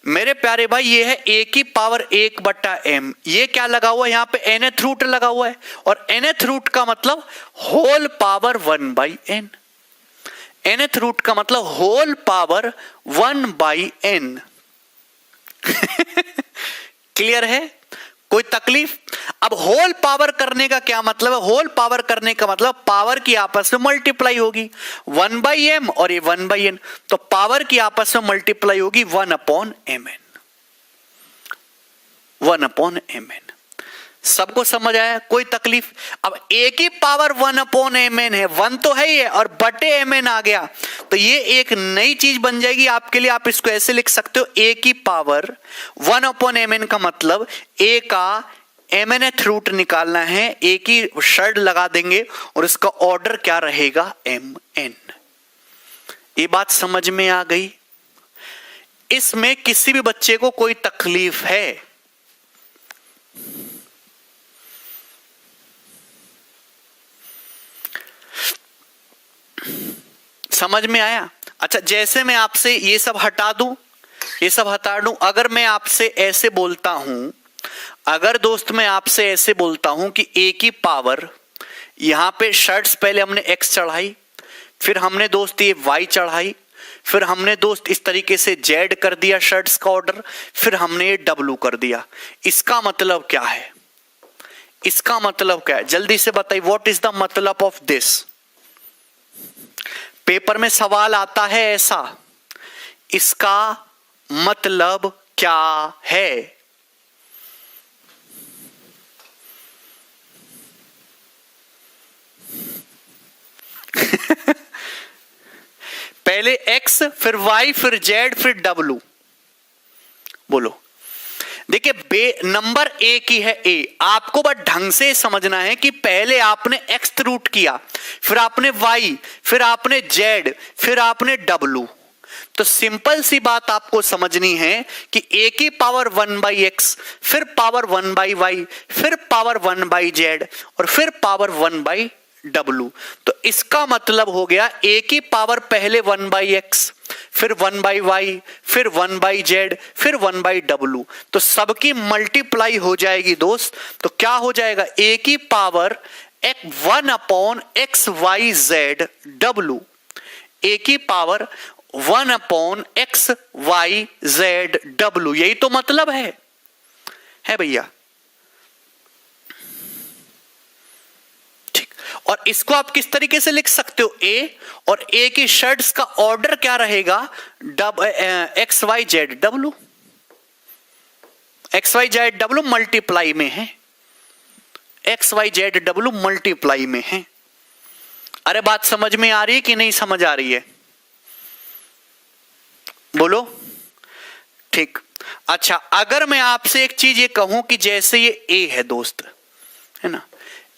मेरे प्यारे भाई ये है a की पावर 1/m, ये क्या लगा हुआ है यहाँ पे? nth रूट लगा हुआ है, और nth रूट का मतलब whole power 1/n, nth root का मतलब होल पावर 1/n। क्लियर है? कोई तकलीफ? अब होल पावर करने का क्या मतलब है? होल पावर करने का मतलब पावर की आपस में मल्टीप्लाई होगी, 1/m और ये 1/n, तो पावर की आपस में मल्टीप्लाई होगी 1/mn, 1/mn। सबको समझ आया? कोई तकलीफ? अब a की पावर 1/mn है, 1 तो है ही, और बटे mn आ गया, तो ये एक नई चीज बन जाएगी आपके लिए। आप इसको ऐसे लिख सकते हो, a की पावर 1/mn का मतलब a का mnth रूट निकालना है, a की शर्ट लगा देंगे और इसका ऑर्डर क्या रहेगा? mn। ये बात समझ में आ गई? इसमें किसी भी बच्चे को कोई तकलीफ है? समझ में आया? अच्छा, जैसे मैं आपसे ये सब हटा दूं, ये सब हटा दूं, अगर मैं आपसे ऐसे बोलता हूं, अगर दोस्त मैं आपसे ऐसे बोलता हूं कि a की पावर, यहां पे शर्ट्स पहले हमने x चढ़ाई, फिर हमने दोस्त ये y चढ़ाई, फिर हमने दोस्त इस तरीके से z कर दिया शर्ट्स का ऑर्डर, फिर हमने ये w कर दिया। इसका मतलब क्या है? इसका मतलब क्या है? जल्दी से बताइए, व्हाट इज द मतलब ऑफ दिस? पेपर में सवाल आता है ऐसा, इसका मतलब क्या है? पहले x, फिर y, फिर z, फिर w। बोलो। देखिए नंबर एक ही है a, आपको बस ढंग से समझना है कि पहले आपने x रूट किया, फिर आपने y, फिर आपने z, फिर आपने w। तो सिंपल सी बात आपको समझनी है कि a की पावर 1/x, फिर पावर 1/y, फिर पावर 1/z, और फिर पावर 1/w। तो इसका मतलब हो गया a की पावर पहले 1/x, फिर 1/y, फिर 1/z, फिर 1/w, तो सबकी मल्टीप्लाई हो जाएगी दोस्त। तो क्या हो जाएगा? a की पावर 1/xyzw, a की पावर 1/xyzw, यही तो मतलब है भैया। और इसको आप किस तरीके से लिख सकते हो? a, और a की शर्ट्स का ऑर्डर क्या रहेगा? xyzw, xyzw मल्टीप्लाई में है, xyzw मल्टीप्लाई में है। अरे बात समझ में आ रही है कि नहीं समझ आ रही है? बोलो। ठीक। अच्छा, अगर मैं आपसे एक चीज ये कहूं कि जैसे ये a है दोस्त, है ना,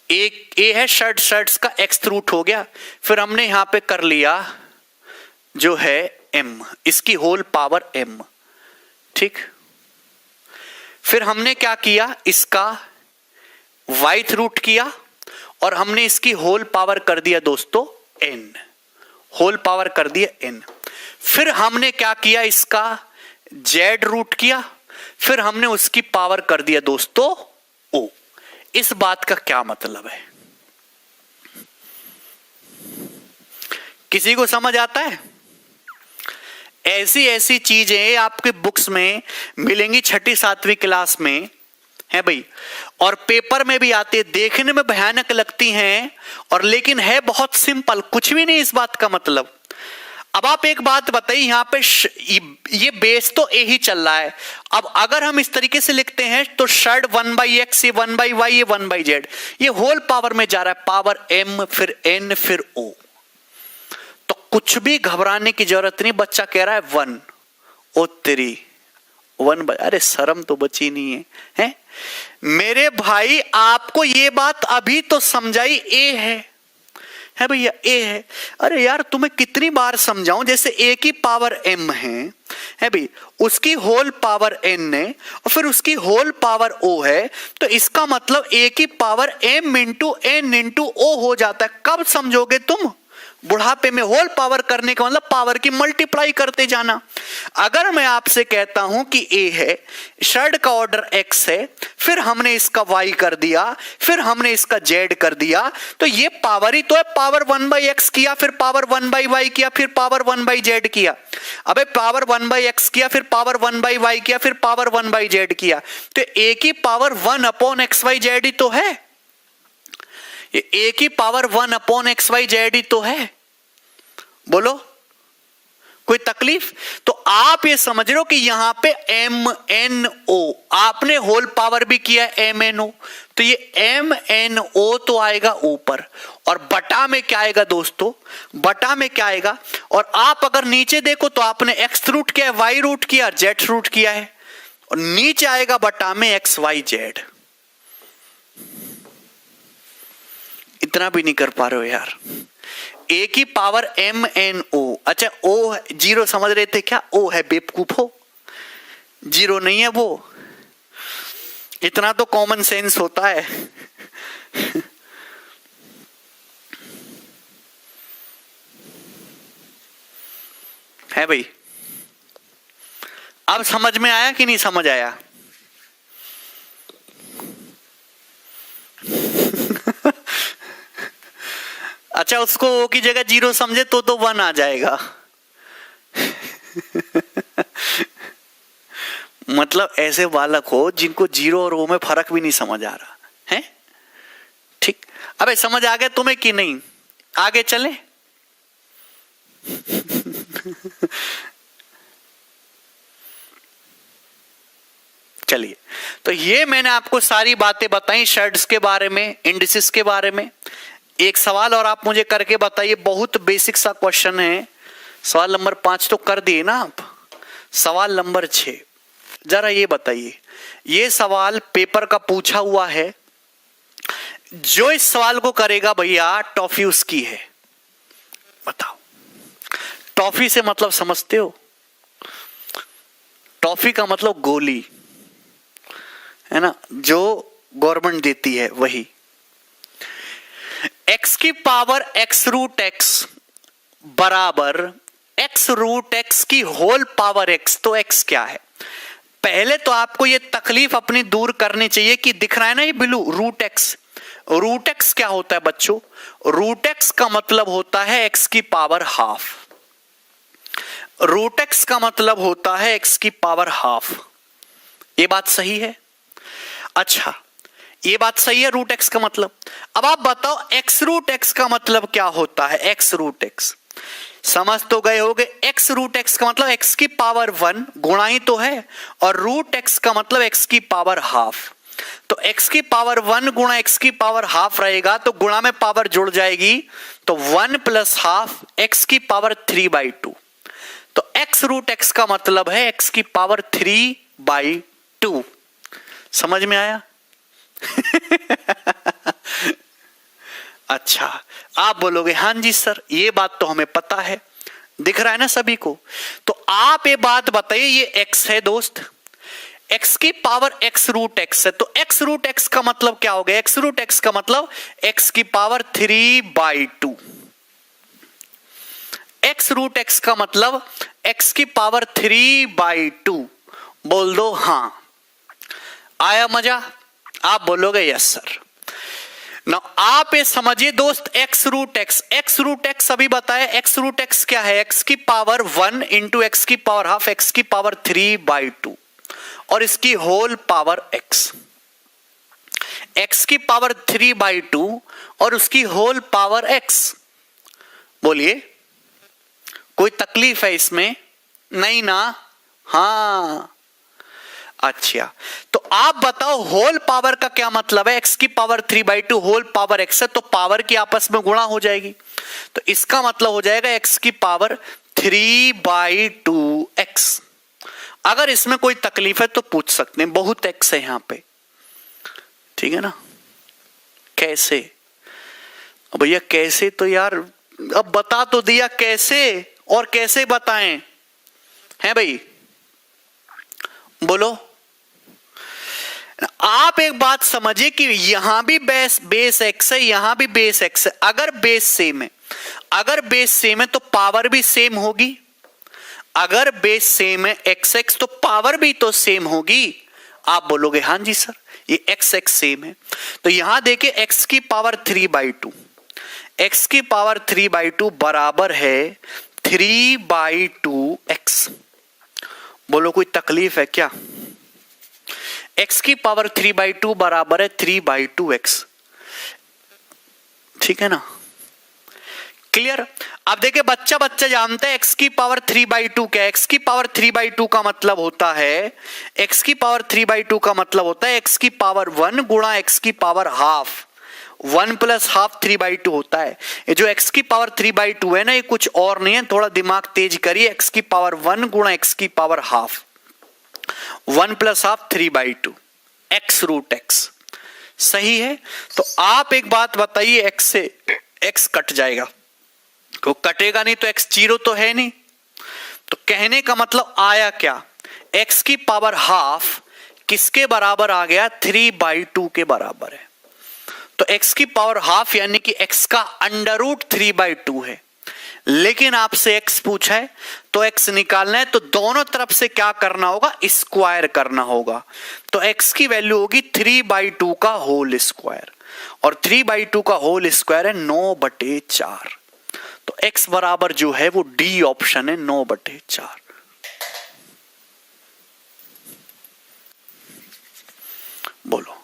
एक a है, शर्ट्स का x रूट हो गया, फिर हमने यहां पे कर लिया जो है m, इसकी होल पावर m, ठीक। फिर हमने क्या किया? इसका y रूट किया, और हमने इसकी होल पावर कर दिया दोस्तों n, होल पावर कर दिया n। फिर हमने क्या किया? इसका z रूट किया, फिर हमने उसकी पावर कर दिया दोस्तों ओ। इस बात का क्या मतलब है? किसी को समझ आता है? ऐसी ऐसी चीजें आपके बुक्स में मिलेंगी 6ठी 7वीं क्लास में है भाई, और पेपर में भी आती है, देखने में भयानक लगती हैं और लेकिन है बहुत सिंपल, कुछ भी नहीं इस बात का मतलब। अब आप एक बात बताइए, यहां पे ये बेस तो ए ही चल रहा है। अब अगर हम इस तरीके से लिखते हैं तो शर्ट 1/x, ये 1/y, ये 1/z, ये होल पावर में जा रहा है, पावर m फिर n फिर o। तो कुछ भी घबराने की जरूरत नहीं, बच्चा कह रहा है 1 ओ तेरी 1, अरे शर्म तो बची नहीं है? मेरे भाई आपको ये बात अभी तो समझाई, ए है भैया, ए है। अरे यार तुम्हें कितनी बार समझाऊं, जैसे ए की पावर m है भाई, उसकी होल पावर n है और फिर उसकी होल पावर o है, तो इसका मतलब a की power m into n into o हो जाता है। कब समझोगे तुम? बुढ़ापे में। होल पावर करने का मतलब पावर की मल्टीप्लाई करते जाना। अगर मैं आपसे कहता हूं कि ए है, शर्ट का ऑर्डर x है, फिर हमने इसका y कर दिया, फिर हमने इसका z कर दिया, तो ये पावर ही तो है। पावर 1/x किया, फिर पावर 1/y किया, फिर पावर 1/z किया। अबे पावर 1/x किया, फिर पावर 1/y किया, फिर पावर 1/z किया, तो a की पावर 1/xyz ही तो है। ये a की पावर 1/xyz ही तो है। बोलो कोई तकलीफ? तो आप ये समझ रहे हो कि यहां पे MNO, आपने होल पावर भी किया MNO, तो ये MNO तो आएगा ऊपर, और बटा में क्या आएगा दोस्तों? बटा में क्या आएगा? और आप अगर नीचे देखो तो आपने x रूट किया है, y रूट किया, z रूट किया है, और नीचे आएगा बटा में XYZ। इतना भी नहीं कर पा रहे हो यार। ए की पावर MNO, अच्छा ओ जीरो समझ रहे थे क्या? ओ है, बेवकूफ हो, जीरो नहीं है वो। इतना तो कॉमन सेंस होता है। है भाई? अब समझ में आया कि नहीं समझ आया? अच्छा, उसको ओ की जगह जीरो समझे तो 1 आ जाएगा। मतलब ऐसे बालक हो जिनको जीरो और ओ में फर्क भी नहीं समझ आ रहा है। ठीक, अबे समझ आ गया तुम्हें कि नहीं? आगे चले। चलिए, तो ये मैंने आपको सारी बातें बताई शर्ट्स के बारे में, इंडिसेस के बारे में। एक सवाल और आप मुझे करके बताइए, बहुत बेसिक सा क्वेश्चन है। सवाल नंबर 5 तो कर दिए ना आप। सवाल नंबर 6 जरा ये बताइए, ये सवाल पेपर का पूछा हुआ है। जो इस सवाल को करेगा भैया, टॉफी उसकी है। बताओ, टॉफी से मतलब समझते हो? टॉफी का मतलब गोली है ना, जो गवर्नमेंट देती है वही। x की पावर x रूट x बराबर x रूट x की होल पावर x। तो x क्या है? पहले तो आपको ये तकलीफ अपनी दूर करनी चाहिए कि दिख रहा है ना ये blue, root x। Root x क्या होता है बच्चों? रूट x का मतलब होता है x की पावर हाफ। रूट x का मतलब होता है x की पावर हाफ। ये बात सही है? अच्छा, ये बात सही है रूट x का मतलब। अब आप बताओ x रूट x का मतलब क्या होता है? x रूट x समझ तो गए होगे। x रूट x का मतलब x की पावर 1 गुणा ही तो है, और रूट x का मतलब x की पावर हाफ। तो x की पावर 1 गुणा x की पावर हाफ रहेगा, तो गुणा में पावर जुड़ जाएगी, तो 1 प्लस हाफ x की पावर 3/2। तो x रूट x का मतलब है x की पावर 3/2। समझ में आया? अच्छा, आप बोलोगे हाँ जी सर, ये बात तो हमें पता है, दिख रहा है ना सभी को। तो आप ये बात बताइए, ये x है दोस्त, x की पावर x रूट x है, तो x रूट x का मतलब क्या हो गया? x रूट x का मतलब x की पावर 3/2। x रूट x का मतलब x की पावर 3/2, बोल दो हाँ। आया मजा? आप बोलोगे यस सर। ना आप ये समझिए दोस्त, एक्स रूट एक्स अभी बताया, एक्स रूट एक्स क्या है? एक्स की पावर 1 इंटू एक्स की पावर हाफ, एक्स की पावर 3/2 और इसकी होल पावर एक्स की पावर 3/2 और उसकी होल पावर एक्स। बोलिए कोई तकलीफ है इसमें? नहीं ना? हाँ अच्छा, तो आप बताओ होल पावर का क्या मतलब है? एक्स की पावर 3/2 होल पावर एक्स है, तो पावर की आपस में गुणा हो जाएगी, तो इसका मतलब हो जाएगा एक्स की पावर 3/2x। अगर इसमें कोई तकलीफ है तो पूछ सकते हैं, बहुत एक्स है यहां पे, ठीक है ना? कैसे भैया? कैसे तो यार अब बता तो दिया, कैसे और कैसे बताएं हैं भाई? बोलो। आप एक बात समझिए कि यहां भी बेस एक्स है, यहां भी बेस एक्स है। अगर बेस सेम है तो पावर भी सेम होगी। अगर बेस सेम है एक्स एक्स तो पावर भी तो सेम होगी। आप बोलोगे हाँ जी सर, ये एक्स एक्स सेम है। तो यहां देखिए एक्स की पावर 3/2, एक्स की पावर 3/2 बराबर है 3/2x। बोलो कोई तकलीफ है क्या? x की पावर 3/2 बराबर है 3/2x, ठीक है ना? क्लियर? अब देखिए बच्चा जानते हैं x की पावर 3/2 क्या है? x की पावर 3/2 का मतलब होता है, x की पावर 3/2 का मतलब होता है x की पावर 1 गुणा x की पावर हाफ। 1 प्लस हाफ 3/2 होता है। ये जो x की पावर 3/2 है ना, ये कुछ और नहीं है, थोड़ा दिमाग तेज करिए। x की पावर 1 गुणा x की power half, 1 plus half 3/2, x root x. सही है? तो आप एक बात बताइए, x से x कट जाएगा, तो कटेगा नहीं तो x 0 तो है नहीं। तो कहने का मतलब आया क्या? x की पावर हाफ किसके बराबर आ गया? 3/2 के बराबर है। तो x की पावर हाफ यानी कि x का अंडर रूट 3/2 है। लेकिन आपसे x पूछा है तो x निकालना है, तो दोनों तरफ से क्या करना होगा? स्क्वायर करना होगा। तो x की वैल्यू होगी 3/2 का होल स्क्वायर, और 3/2 का होल स्क्वायर है 9/4। तो x बराबर जो है वो डी ऑप्शन है, 9/4। बोलो।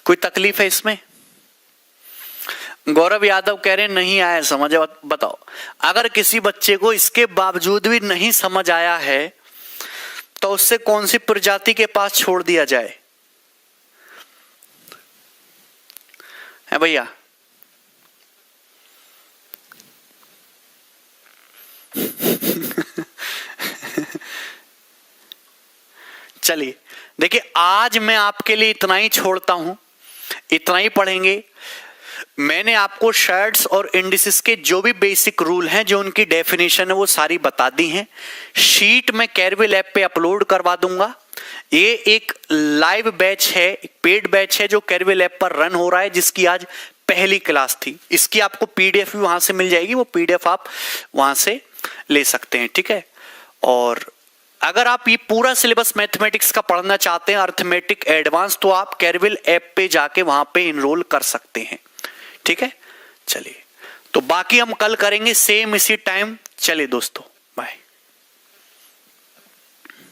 कोई तकलीफ है इसमें? गौरव यादव कह रहे नहीं आया समझ। बताओ, अगर किसी बच्चे को इसके बावजूद भी नहीं समझ आया है तो उससे कौन सी प्रजाति के पास छोड़ दिया जाए? है भैया? चलिए देखिए, आज मैं आपके लिए इतना ही छोड़ता हूं, इतना ही पढ़ेंगे। मैंने आपको शर्ट्स और इंडिसेस के जो भी बेसिक रूल हैं, जो उनकी डेफिनेशन है, वो सारी बता दी हैं। शीट में कैरविल ऐप पे अपलोड करवा दूंगा। ये एक लाइव बैच है, एक पेड बैच है जो कैरविल ऐप पर रन हो रहा है, जिसकी आज पहली क्लास थी। इसकी आपको पीडीएफ भी वहां से मिल जाएगी, वो पीडीएफ आप वहां से ले सकते हैं, ठीक है? और अगर आप ये पूरा सिलेबस मैथमेटिक्स का पढ़ना चाहते हैं, अर्थमेटिक एडवांस, तो आप कैरविल ऐप पे जाके वहां पे इनरोल कर सकते हैं, ठीक है? चलिए, तो बाकी हम कल करेंगे सेम इसी टाइम। चलिए दोस्तों।